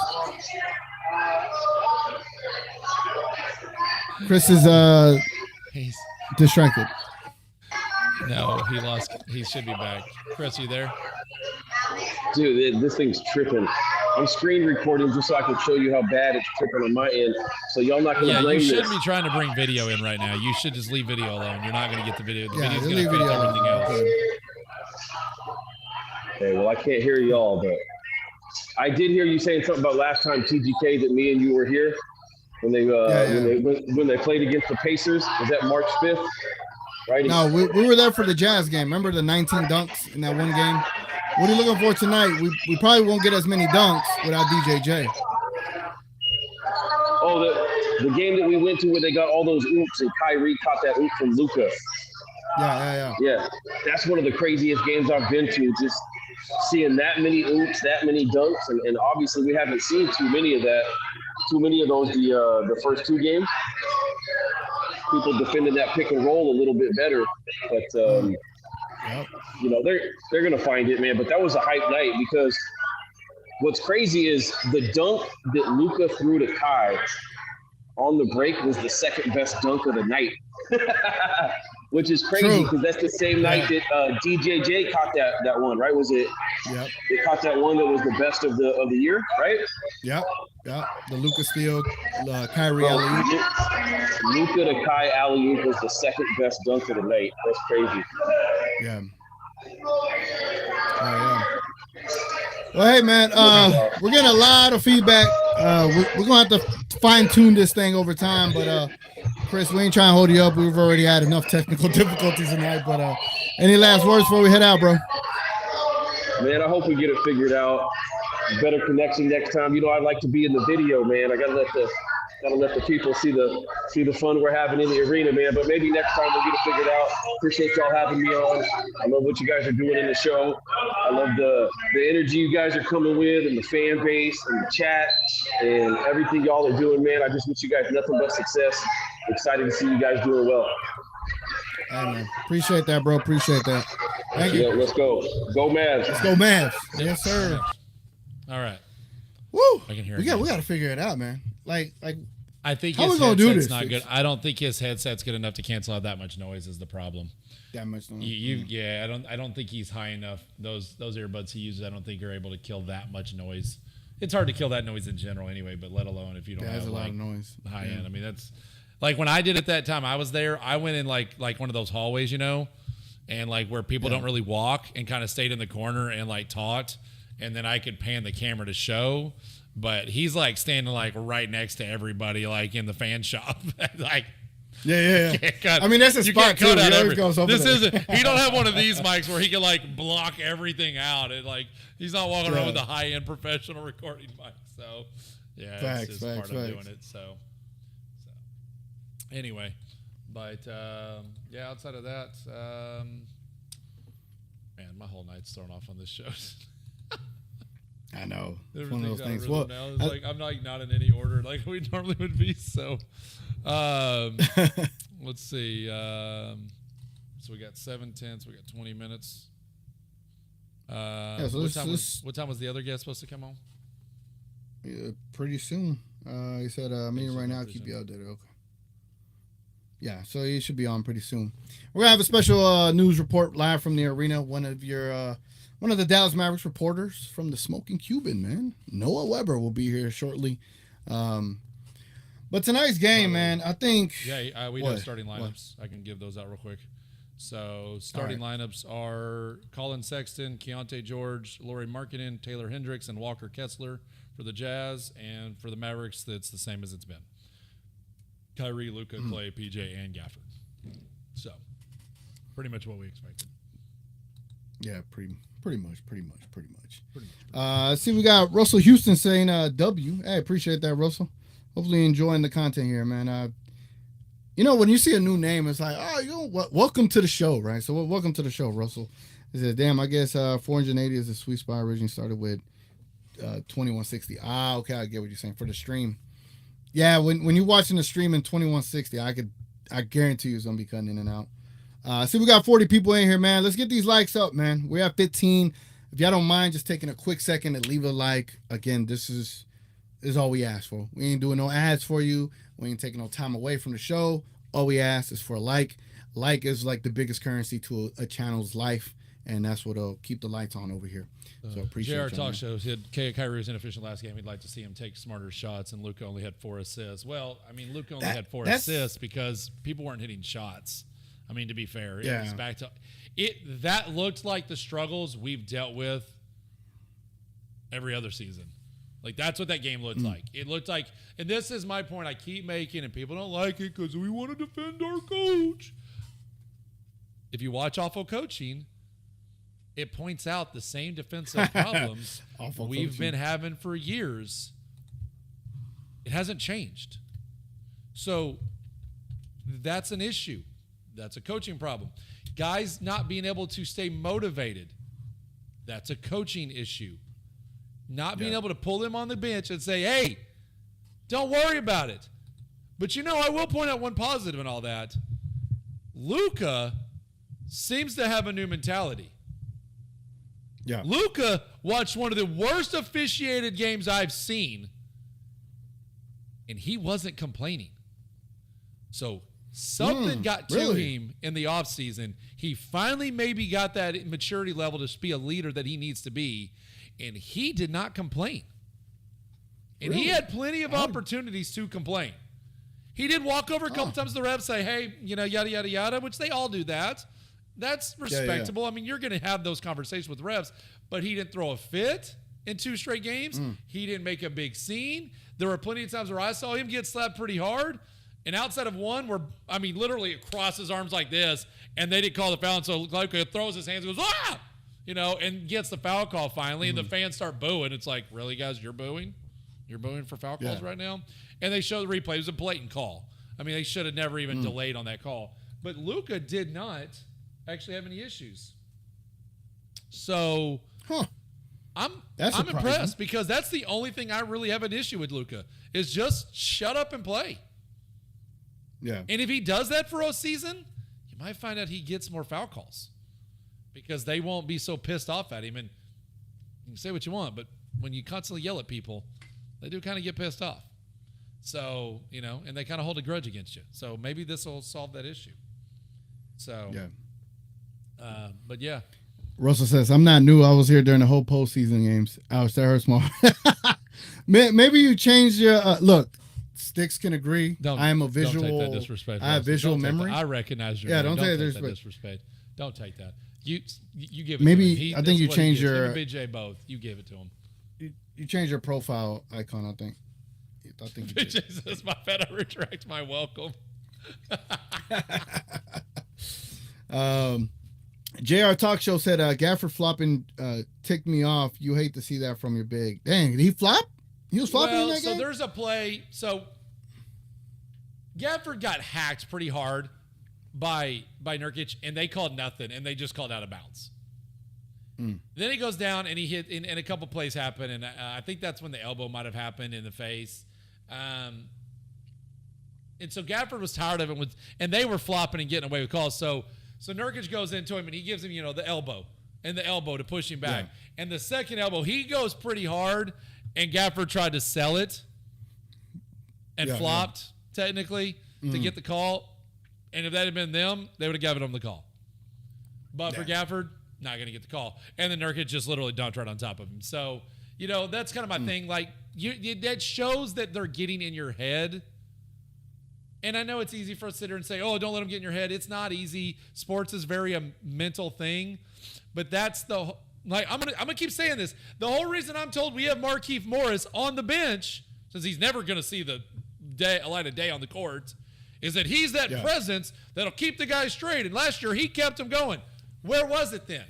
Chris is He's distracted. No, he lost. He should be back. Chris, you there? Dude, this thing's tripping. I'm screen recording just so I can show you how bad it's tripping on my end. So y'all not gonna blame you this. shouldn't be trying to bring video in right now. You should just leave video alone. You're not gonna get the video. The video's leave gonna fit video everything alone. else. Okay, well, I can't hear y'all, but I did hear you saying something about last time TGK that me and you were here when they when they played against the Pacers. Was that March 5th? Right? No, we were there for the Jazz game. Remember the 19 dunks in that one game? What are you looking for tonight? We probably won't get as many dunks without DJJ. Oh, the game that we went to where they got all those oops and Kyrie caught that oop from Luka. Yeah, that's one of the craziest games I've been to. Just seeing that many oops, that many dunks, and obviously we haven't seen too many of those the first 2 games. People defending that pick and roll a little bit better, but you know, they're gonna find it, man. But that was a hype night because what's crazy is the dunk that Luka threw to Kai on the break was the second best dunk of the night. Which is crazy because that's the same night that DJJ caught that one, right? Was it? Yep. They caught that one that was the best of the year, right? Yep. The Luka steal, Kyrie alley-oop. Luka to Kai alley-oop was the second best dunk of the night. That's crazy. Yeah. Oh, yeah. Well, hey, man, we're getting a lot of feedback. We're going to have to fine-tune this thing over time, but Chris, we ain't trying to hold you up. We've already had enough technical difficulties tonight, but any last words before we head out, bro? Man, I hope we get it figured out. Better connection next time. You know, I'd like to be in the video, man. I gotta let the people see the fun we're having in the arena, man. But maybe next time we'll get it figured out. Appreciate y'all having me on. I love what you guys are doing in the show. I love the energy you guys are coming with and the fan base and the chat and everything y'all are doing, man. I just wish you guys nothing but success. Excited to see you guys doing well. Hey, man. Appreciate that, bro. Appreciate that. Thank you. Yeah, let's go. Go Mavs. Let's go Mavs. Yes, sir. All right. Woo. I can hear we got to figure it out, man. Like I think How his we gonna do headset's this, not Stix? good. I don't think his headset's good enough to cancel out that much noise. Is the problem? That much noise. Yeah. I don't think he's high enough. Those earbuds he uses, I don't think are able to kill that much noise. It's hard to kill that noise in general, anyway. But let alone if you don't have a lot of noise. high end. I mean, that's like when I did it that time. I was there. I went in like one of those hallways, and like where people don't really walk, and kind of stayed in the corner and like talked, and then I could pan the camera to show. But he's like standing like right next to everybody, like in the fan shop, like. Yeah. Cut, I mean, that's a you spot can't too. cut He out always goes over this there. isn't. He don't have one of these mics where he can like block everything out. And like he's not walking around with a high end professional recording mic. So yeah, Facts, it's just part of doing it. So anyway, but yeah, outside of that, man, my whole night's thrown off on this show. I know. It's Everything's one of those out things. rhythm now. It's like I'm not in any order like we normally would be. So let's see. So we got 7:10. So we got 20 minutes. So what time was the other guest supposed to come on? Pretty soon. He said, meeting right now, keep you updated. Okay. Yeah, so he should be on pretty soon. We're gonna have a special news report live from the arena. One of the Dallas Mavericks reporters from the Smoking Cuban, man. Noah Weber will be here shortly. But tonight's game, man, I think. Yeah, we know starting lineups. I can give those out real quick. So starting lineups are Colin Sexton, Keontae George, Lauri Markkanen, Taylor Hendricks, and Walker Kessler for the Jazz. And for the Mavericks, it's the same as it's been. Kyrie, Luka, Clay, PJ, and Gafford. So pretty much what we expected. Yeah, pretty much. See, we got Russell Houston saying W. Hey, appreciate that, Russell. Hopefully enjoying the content here, man. When you see a new name, it's like, welcome to the show, right? So welcome to the show, Russell. He said, damn, I guess 480 is a sweet spot. Originally started with 2160. Okay, I get what you're saying for the stream. Yeah, when you're watching the stream in 2160, I guarantee you it's gonna be cutting in and out. See, we got 40 people in here, man. Let's get these likes up, man. We're at 15. If y'all don't mind just taking a quick second to leave a like. Again, this is all we ask for. We ain't doing no ads for you. We ain't taking no time away from the show. All we ask is for a like. Like is like the biggest currency to a channel's life, and that's what'll keep the lights on over here. So appreciate it. JR Talk Show said Kyrie was inefficient last game. He'd like to see him take smarter shots, and Luka only had 4 assists. Well, I mean, Luka only had 4 assists because people weren't hitting shots. I mean, to be fair, it was back to it. That looked like the struggles we've dealt with every other season. Like, that's what that game looked like. It looked like, and this is my point I keep making, and people don't like it because we want to defend our coach. If you watch Awful Coaching, it points out the same defensive problems we've been having for years. It hasn't changed. So that's an issue. That's a coaching problem. Guys not being able to stay motivated. That's a coaching issue. Not being able to pull them on the bench and say, hey, don't worry about it. But I will point out one positive in all that. Luka seems to have a new mentality. Yeah. Luka watched one of the worst officiated games I've seen, and he wasn't complaining. So something got to him in the offseason. He finally maybe got that maturity level to be a leader that he needs to be, and he did not complain. And he had plenty of opportunities to complain. He did walk over a couple times to the refs, say, hey, yada, yada, yada, which they all do that. That's respectable. I mean, you're going to have those conversations with refs, but he didn't throw a fit in 2 straight games. He didn't make a big scene. There were plenty of times where I saw him get slapped pretty hard. And outside of one where, I mean, literally across his arms like this, and they didn't call the foul. And so Luka throws his hands and goes, ah! And gets the foul call finally. And the fans start booing. It's like, really, guys, you're booing? You're booing for foul calls right now? And they show the replay. It was a blatant call. I mean, they should have never even delayed on that call. But Luka did not actually have any issues. So I'm impressed because that's the only thing I really have an issue with Luka is just shut up and play. Yeah. And if he does that for a season, you might find out he gets more foul calls because they won't be so pissed off at him. And you can say what you want, but when you constantly yell at people, they do kind of get pissed off. So, and they kind of hold a grudge against you. So maybe this will solve that issue. So, but yeah. Russell says, I'm not new. I was here during the whole postseason games. Ouch, that hurts my heart. Maybe you changed your look. Stix can agree. I am a visual. Don't take that disrespect. I have visual memory. I recognize your. Yeah, don't take that disrespect. Don't take that. You give it. Maybe to him. I think you changed your. Him and BJ both. You give it to him. You changed your profile icon. I think you BJ says, "My bad. I retract my welcome." JR Talk Show said, Gafford flopping ticked me off. You hate to see that from your big. Dang, did he flop? He was flopping in that game? So there's a play. So Gafford got hacked pretty hard by Nurkic, and they called nothing, and they just called out of bounds. Then he goes down, and he hit, and a couple plays happen, and I think that's when the elbow might have happened in the face. And so Gafford was tired of it, and they were flopping and getting away with calls. So Nurkic goes into him, and he gives him, the elbow to push him back. Yeah. And the second elbow, he goes pretty hard, and Gafford tried to sell it and flopped, technically, to get the call. And if that had been them, they would have given him the call. But for Gafford, not going to get the call. And then Nurkic just literally dunked right on top of him. So, that's kind of my thing. Like, that shows that they're getting in your head. And I know it's easy for us to sit here and say, oh, don't let them get in your head. It's not easy. Sports is very a mental thing. But that's I'm gonna keep saying this. The whole reason I'm told we have Markieff Morris on the bench, since he's never going to see the light of day on the court, is that he's that presence that'll keep the guy straight. And last year, he kept him going. Where was it then?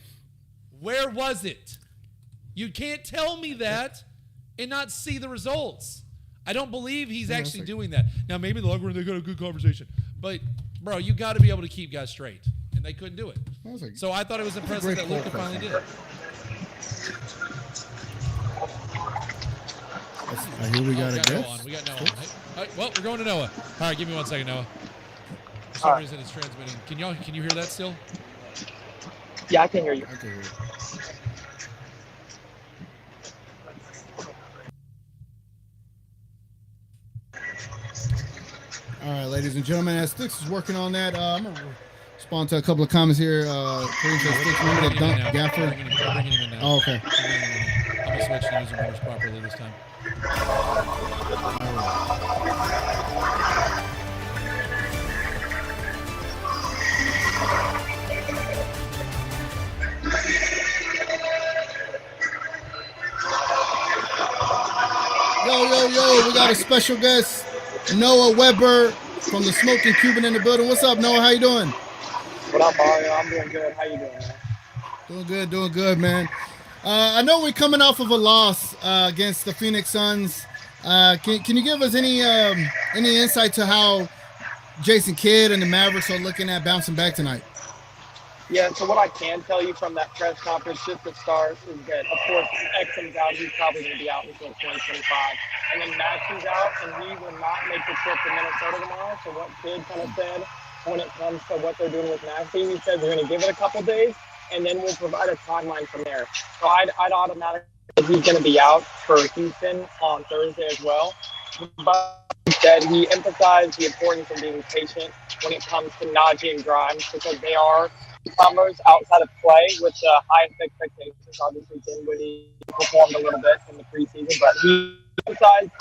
Where was it? You can't tell me that and not see the results. I don't believe he's actually doing that. Now, maybe in the longer run, they got a good conversation. But, bro, you got to be able to keep guys straight. And they couldn't do it. So I thought it was impressive that Luka finally did it. Here we got a guest. We got Noah on. Hey, well, we're going to Noah. All right, give me 1 second, Noah. For some reason, it's transmitting. Can you hear that still? Yeah, I can hear you. All right, ladies and gentlemen, as Stix is working on that, I'm going to respond to a couple of comments here. Stix, remember to dunk Gafford? Oh, okay. I'm going to switch to using Morris properly this time. Yo, we got a special guest, Noah Weber from the Smoking Cuban in the building. What's up, Noah? How you doing? What up, Mario? I'm doing good. How you doing, man? Doing good, man. I know we're coming off of a loss against the Phoenix Suns. Can you give us any insight to how Jason Kidd and the Mavericks are looking at bouncing back tonight? Yeah, so what I can tell you from that press conference just to start is that, of course, Exum's out. He's probably going to be out until 2025. And then Maxey's out, and he will not make the trip to Minnesota tomorrow. So what Kidd kind of said when it comes to what they're doing with Maxey, he said we're going to give it a couple days, and then we'll provide a timeline from there. So I'd automatically he's going to be out for Houston on Thursday as well. But that he emphasized the importance of being patient when it comes to Najee and Grimes, because they are comers outside of play with the highest expectations. Obviously, Dinwiddie performed a little bit in the preseason, but he emphasized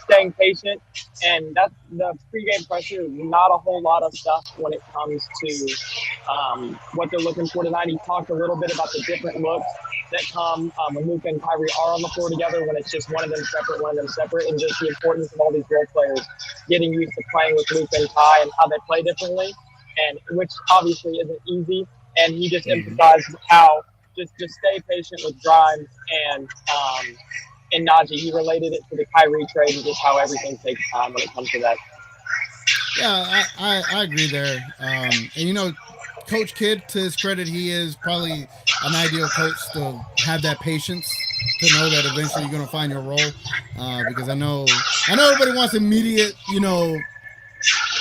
staying patient, and that's the pregame pressure. Not a whole lot of stuff when it comes to what they're looking for tonight. He talked a little bit about the different looks that come when Luka and Kyrie are on the floor together, when it's just one of them separate, and just the importance of all these role players getting used to playing with Luka and Ty and how they play differently, and which obviously isn't easy. And he just emphasized how just stay patient with Grimes and Najee. He related it to the Kyrie trade and just how everything takes time when it comes to that. Yeah, I agree there. And Coach Kidd, to his credit, he is probably an ideal coach to have that patience to know that eventually you're going to find your role. Because I know everybody wants immediate,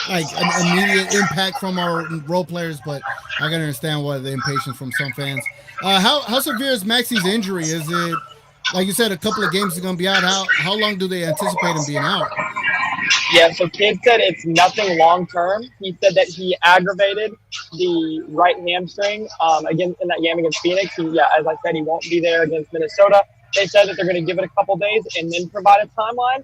like an immediate impact from our role players, but I can understand why the impatience from some fans. How severe is Maxey's injury? Is it, like you said, a couple of games is going to be out? How long do they anticipate him being out? Yeah, so Kid said it's nothing long term. He said that he aggravated the right hamstring again in that game against Phoenix. As I said, he won't be there against Minnesota. They said that they're going to give it a couple days and then provide a timeline.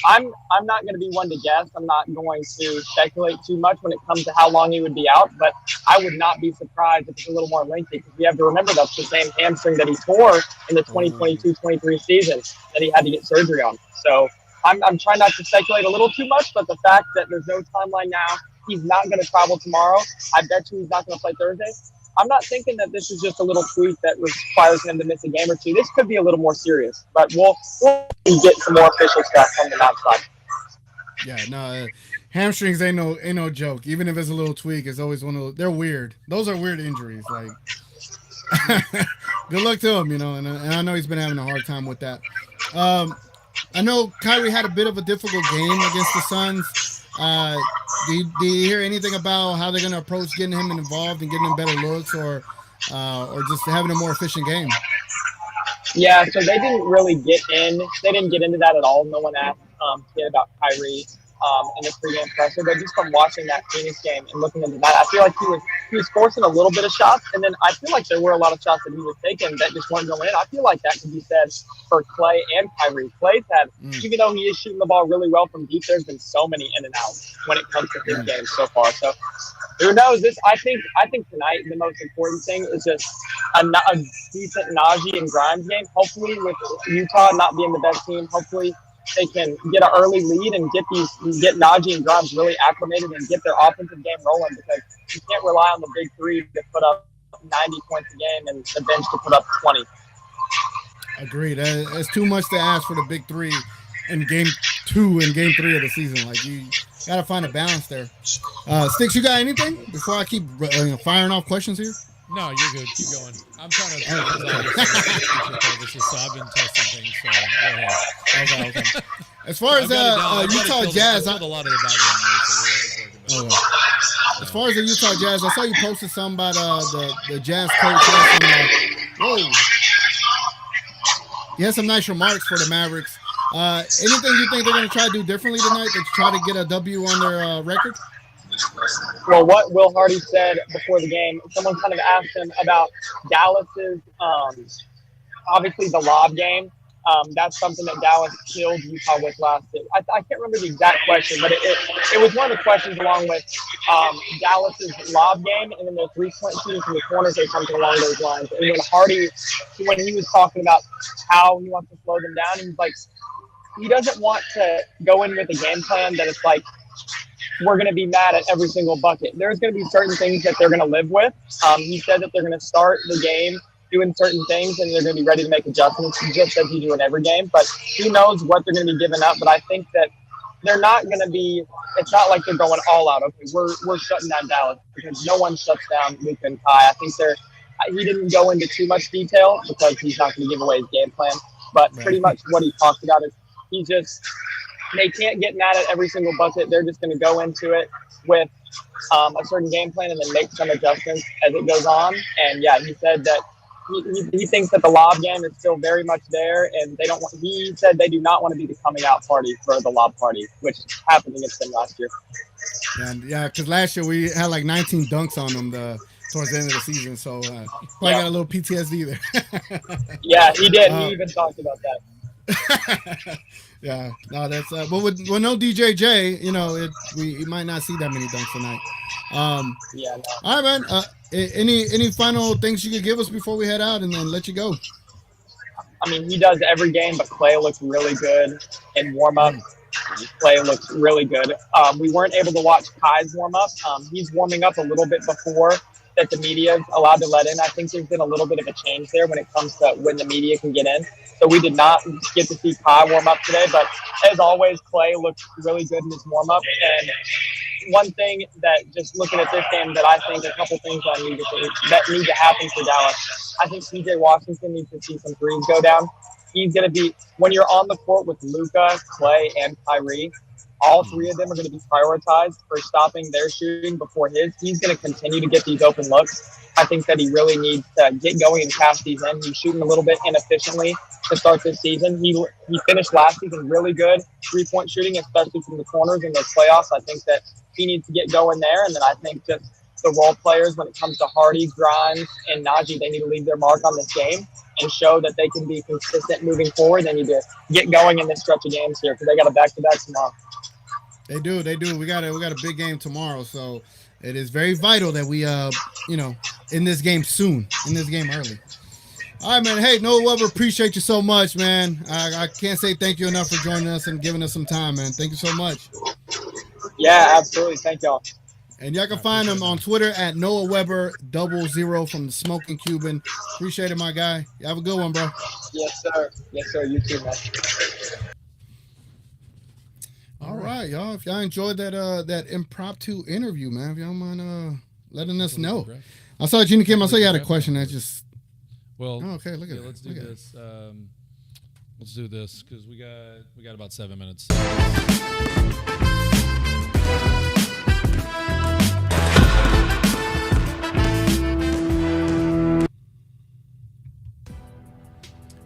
I'm not going to be one to guess. I'm not going to speculate too much when it comes to how long he would be out, but I would not be surprised if it's a little more lengthy because we have to remember that's the same hamstring that he tore in the 2022-23 season that he had to get surgery on. So I'm trying not to speculate a little too much, but the fact that there's no timeline now, he's not going to travel tomorrow. I bet you he's not going to play Thursday. I'm not thinking that this is just a little tweak that requires him to miss a game or two. This could be a little more serious, but we'll get some more official stuff from the Mavs side. Yeah, no, hamstrings ain't no joke. Even if it's a little tweak, it's always one of those. They're weird. Those are weird injuries. Like, good luck to him, and I know he's been having a hard time with that. I know Kyrie had a bit of a difficult game against the Suns. Do you hear anything about how they're going to approach getting him involved and getting him better looks, or just having a more efficient game? Yeah, so they didn't really get in. They didn't get into that at all. No one asked Kid about Kyrie in the pregame presser, but just from watching that Phoenix game and looking into that, I feel like he was forcing a little bit of shots, and then I feel like there were a lot of shots that he was taking that just weren't going in. I feel like that could be said for Clay and Kyrie. Clay's had, even though he is shooting the ball really well from deep, there's been so many in and outs when it comes to his game so far. So who knows? I think tonight the most important thing is just a decent Najee and Grimes game. Hopefully, with Utah not being the best team, hopefully they can get an early lead and get Najee and Grimes really acclimated and get their offensive game rolling, because you can't rely on the big three to put up 90 points a game and the bench to put up 20. Agreed. It's too much to ask for the big three in game 2 and game 3 of the season. Like, you got to find a balance there. Stix, you got anything before I keep firing off questions here? No, you're good. Keep going. I'm trying to so I've been testing things, so go ahead. Okay. As far as Utah Jazz, I a lot of the background noise, so we're as far as the Utah Jazz, I saw you posted something about the Jazz coach. He had some nice remarks for the Mavericks. Anything you think they're going to try to do differently tonight to try to get a W on their record? Well, what Will Hardy said before the game, someone kind of asked him about Dallas's, obviously the lob game. That's something that Dallas killed Utah with last year. I can't remember the exact question, but it was one of the questions along with Dallas's lob game and then the three-point shooting from the corners or something along those lines. And when Hardy, when he was talking about how he wants to slow them down, he was like, he doesn't want to go in with a game plan that it's like, we're going to be mad at every single bucket. There's going to be certain things that they're going to live with. He said that they're going to start the game doing certain things and they're going to be ready to make adjustments, just as you do in every game. But who knows what they're going to be giving up. But I think that they're not going to be – it's not like they're going all out. Okay, we're shutting down Dallas, because no one shuts down Luka and Kai. I think he didn't go into too much detail because he's not going to give away his game plan. But pretty much what he talked about is he just – they can't get mad at every single bucket. They're just going to go into it with a certain game plan and then make some adjustments as it goes on. And yeah, he said that he thinks that the lob game is still very much there, and they don't want. He said they do not want to be the coming out party for the lob party, which happened against them last year. Yeah, because last year we had like 19 dunks on them towards the end of the season, so probably got a little PTSD there. Yeah, he did. He even talked about that. Yeah, no, that's but with no DJJ, we might not see that many dunks tonight. Yeah. No. All right, man. Any final things you could give us before we head out and then let you go? I mean, he does every game, but Clay looks really good in warm up. Clay looks really good. We weren't able to watch Kai's warm up. He's warming up a little bit before that the media is allowed to let in. I think there's been a little bit of a change there when it comes to when the media can get in. So we did not get to see Kai warm up today, but as always, Clay looked really good in his warm up. And one thing that just looking at this game that I think a couple things that need to happen for Dallas. I think PJ Washington needs to see some threes go down. He's going to be, when you're on the court with Luka, Clay, and Kyrie, all three of them are going to be prioritized for stopping their shooting before his. He's going to continue to get these open looks. I think that he really needs to get going and cash these in. He's shooting a little bit inefficiently to start this season. He finished last season really good three-point shooting, especially from the corners in the playoffs. I think that he needs to get going there. And then I think just the role players when it comes to Hardy, Grimes, and Najee, they need to leave their mark on this game and show that they can be consistent moving forward. They need to get going in this stretch of games here because they got a back-to-back tomorrow. They do. We got a big game tomorrow, so it is very vital that we in this game soon, in this game early. All right, man. Hey, Noah Weber, appreciate you so much, man. I can't say thank you enough for joining us and giving us some time, man. Thank you so much. Yeah, absolutely. Thank y'all. And y'all can find him on Twitter at Noah Weber 00 from the Smoking Cuban. Appreciate it, my guy. You have a good one, bro. Yes, sir. Yes, sir. You too, man. All right, y'all. If y'all enjoyed that impromptu interview, man, if y'all mind letting us know. I saw Gina Kim. I saw you had a question that just. Well, okay. Look at it. Let's do this. Let's do this because we got about 7 minutes.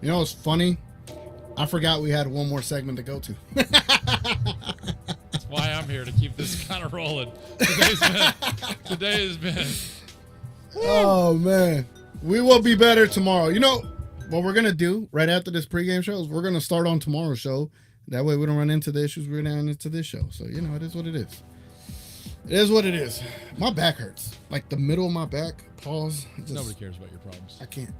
You know what's funny? I forgot we had one more segment to go to. That's why I'm here to keep this kind of rolling. Today has been. Oh man, we will be better tomorrow. You know what we're gonna do right after this pregame show is we're gonna start on tomorrow's show. That way we don't run into the issues we're running into this show. So you know it is what it is. It is what it is. My back hurts, like the middle of my back. Pause. Nobody cares about your problems. I can't.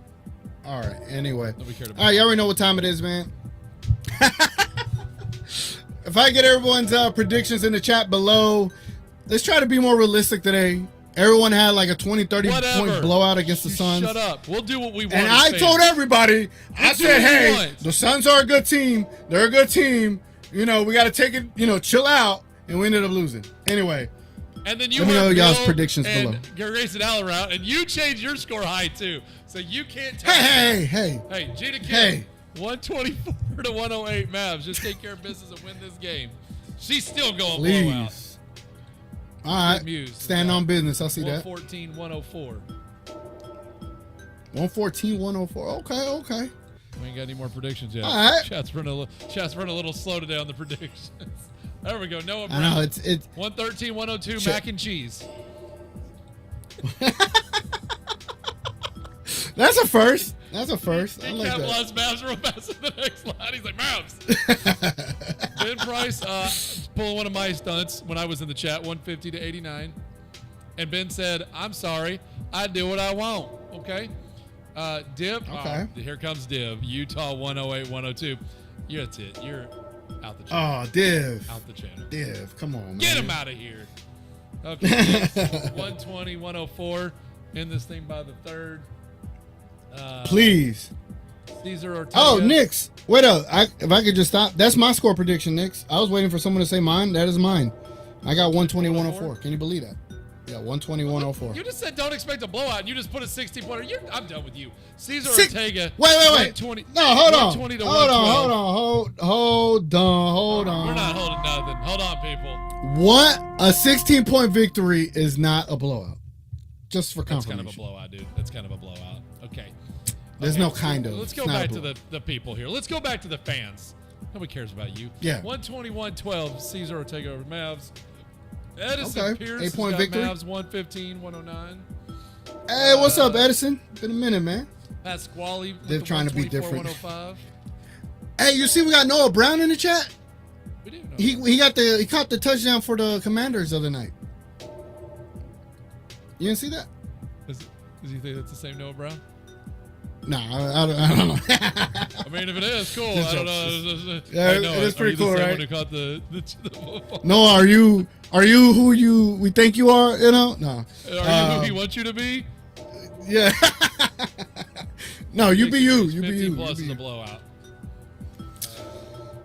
All right. Anyway. Nobody cared about. All right. You already know what time it is, man. If I get everyone's predictions in the chat below, let's try to be more realistic today. Everyone had like a 20, 30 point blowout against the Suns. Shut up. We'll do what we want. And I told everybody, I said, hey, the Suns are a good team. They're a good team. You know, we got to take it, chill out. And we ended up losing. Anyway. And then you let me know y'all's predictions below. Grayson Allen around, and you changed your score high too. So you can't tell. Hey, Gina Kim, 124 to 108 Mavs. Just take care of business and win this game. She's still going blowout. All right. Stand on business. I see 114, that. 114, 114, 104. Okay. We ain't got any more predictions yet. All right. Chat's running a little slow today on the predictions. There we go. Noah Brown. I know it's 113, 102 mac and cheese. That's a first. I like that. Capitalized Mavs real fast in the next line. He's like, Mavs. Ben Price pulling one of my stunts when I was in the chat, 150 to 89. And Ben said, I'm sorry. I do what I want. Okay. Div. Okay. Here comes Div. Utah 108, 102. That's it. You're out the channel. Oh, Div. Out the channel. Div, come on, man. Get him out of here. Okay. 120, 104. In this thing by the third. Please. Caesar Ortega. Oh, Knicks. Wait up. If I could just stop. That's my score prediction, Knicks. I was waiting for someone to say mine. That is mine. I got 120, 104. Can you believe that? Yeah, 120, 104. You just said don't expect a blowout, and you just put a 60-pointer. I'm done with you. Caesar Ortega. Wait. No, hold on. Hold on. We're not holding nothing. Hold on, people. What? A 16-point victory is not a blowout. Just for confirmation. That's kind of a blowout, dude. That's kind of a blowout. Okay. There's no kind of. Let's go back to the people here. Let's go back to the fans. Nobody cares about you. Yeah. 120-112. Caesar Ortega over Mavs. Edison Pierce 8-point victory. Mavs 115, 109. Hey, what's up, Edison? Been a minute, man. Pasquale. They're trying to be different. 105. Hey, you see we got Noah Brown in the chat? We do. He caught the touchdown for the Commanders the other night. You didn't see that? Does he think that's the same Noah Brown? No, I don't know. I mean, if it is, cool. I don't know. Yeah, it is pretty cool, right? Who caught the no, are you who we think you are? You know, no. Are you who he wants you to be? Yeah. No, you be you. You be 15 you. plus is a blowout.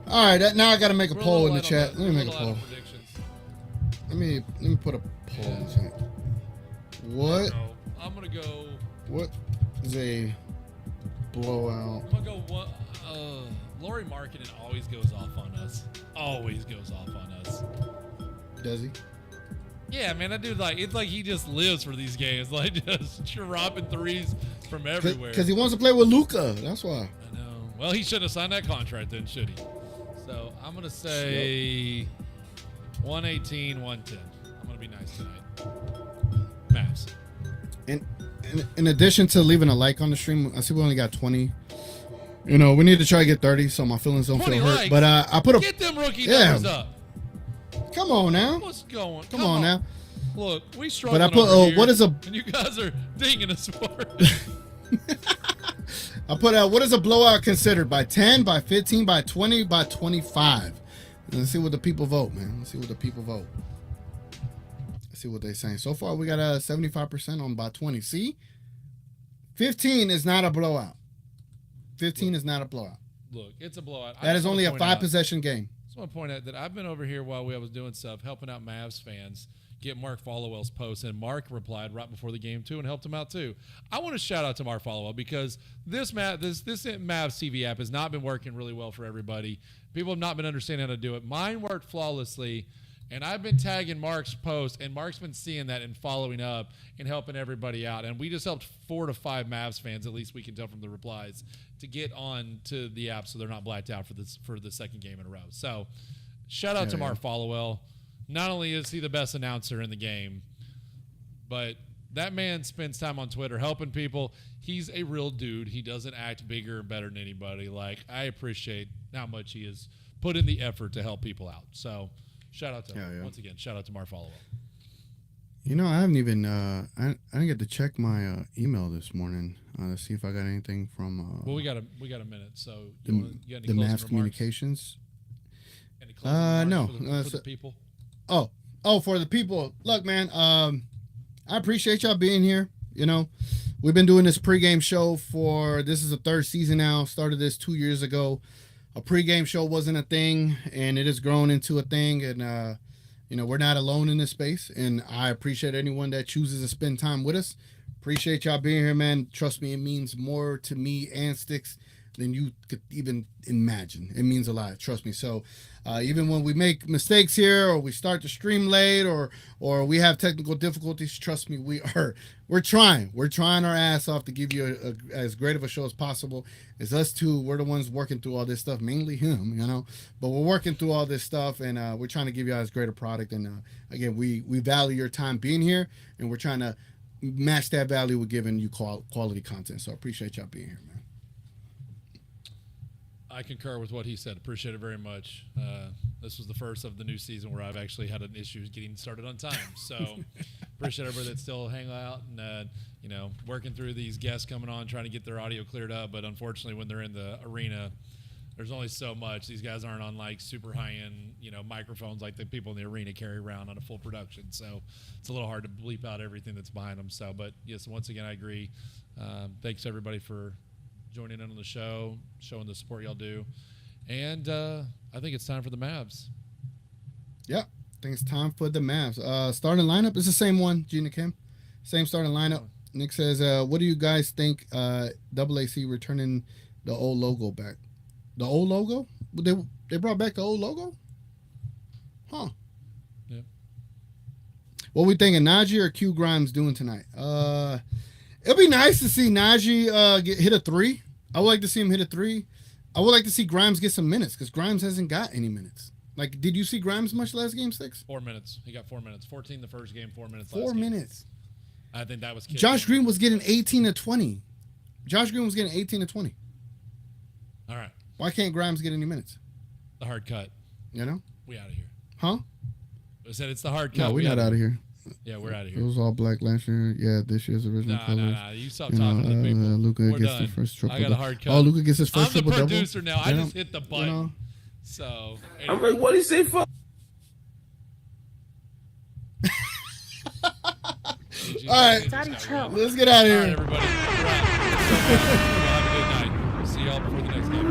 All right, now I got to make a poll in the chat. Let me make a poll. Let me put a poll in the chat. What? I'm gonna go. What is a blowout. I'm gonna go one. Laurie Markkinen always goes off on us. Always goes off on us. Does he? Yeah, man, that dude, like, it's like he just lives for these games. Like, just dropping threes from everywhere. Because he wants to play with Luka. That's why. I know. Well, he shouldn't have signed that contract then, should he? So I'm gonna say 118, 110. I'm gonna be nice tonight. Mavs. In addition to leaving a like on the stream, I see we only got 20. You know, we need to try to get 30, so my feelings don't feel hurt. Likes. But I put a get them rookie numbers up. Come on now. What's going? Come on now. Look, we struggle. But I put what is a? And you guys are dinging us for it. I put out what is a blowout considered? By 10, by 15, by 20, by 25. Let's see what the people vote, man. Let's see what the people vote. Let's see what they're saying. So far, we got a 75% on by 20. See, 15 is not a blowout. 15 is not a blowout. Look, it's a blowout. That is only a 5-possession game. I just want to point out that I've been over here while I was doing stuff, helping out Mavs fans get Mark Followell's post, and Mark replied right before the game too and helped him out too. I want to shout out to Mark Followell because this Mavs TV app has not been working really well for everybody. People have not been understanding how to do it. Mine worked flawlessly, and I've been tagging Mark's post, and Mark's been seeing that and following up and helping everybody out. And we just helped 4 to 5 Mavs fans, at least we can tell from the replies, to get on to the app so they're not blacked out for the second game in a row. So shout out to Mark Followell. Not only is he the best announcer in the game, but that man spends time on Twitter helping people. He's a real dude. He doesn't act bigger and better than anybody. Like, I appreciate how much he has put in the effort to help people out. So shout out to him. Once again, shout out to Mark Followell. You know, I haven't even I didn't get to check my email this morning to see if I got anything from well, we got a minute, so the Mavs Communications. Any closing no, remarks for the people. Oh, for the people. Look, man, I appreciate y'all being here. You know, we've been doing this pregame show this is the 3rd season now. Started this 2 years ago. A pregame show wasn't a thing, and it has grown into a thing. And, you know, we're not alone in this space. And I appreciate anyone that chooses to spend time with us. Appreciate y'all being here, man. Trust me, it means more to me and Stix than you could even imagine. It means a lot. Trust me. So even when we make mistakes here, or we start to stream late, or we have technical difficulties, trust me, we're trying our ass off to give you as great of a show as possible. It's us two. We're the ones working through all this stuff, mainly him, you know, but we're working through all this stuff, and we're trying to give you guys greater product. And again, we value your time being here, and we're trying to match that value with giving you quality content. So I appreciate y'all being here, man. I concur with what he said. Appreciate it very much. This was the first of the new season where I've actually had an issue getting started on time. So appreciate everybody that's still hanging out and, you know, working through these guests coming on, trying to get their audio cleared up. But unfortunately, when they're in the arena, there's only so much. These guys aren't on like super high-end, you know, microphones like the people in the arena carry around on a full production. So it's a little hard to bleep out everything that's behind them. So, but yes, once again, I agree. Thanks everybody for joining in on the show, showing the support y'all do. And I think it's time for the Mavs. Yeah, I think it's time for the Mavs. Starting lineup is the same one, Gina Kim. Same starting lineup. Nick says, what do you guys think AAC returning the old logo back? The old logo? They brought back the old logo? Huh. Yeah. What we thinking, Najee or Q Grimes doing tonight? It'll be nice to see Najee hit a 3. I would like to see him hit a 3. I would like to see Grimes get some minutes because Grimes hasn't got any minutes. Like, did you see Grimes much last game, Stix? 4 minutes. He got 4 minutes. 14 the first game, 4 minutes 4 minutes. I think that was key. Josh Green was getting 18 to 20. Josh Green was getting 18 to 20. All right. Why can't Grimes get any minutes? The hard cut. You know? We out of here. Huh? I said it's the hard cut. No, we're not out of here. Yeah, we're out of It here. was all black last year. Yeah, this year's original colors. Nah. You stop talking to the people. Luka We're gets done. the first triple. I got a hard cut. Oh, Luka gets his first triple double. I'm the producer now. I just hit the button. You know? So anyway. I'm like, what did he say? Fuck. All right. Daddy, chill. Let's get out of All here. right, everybody. We're out. Have a good night. See y'all before the next game.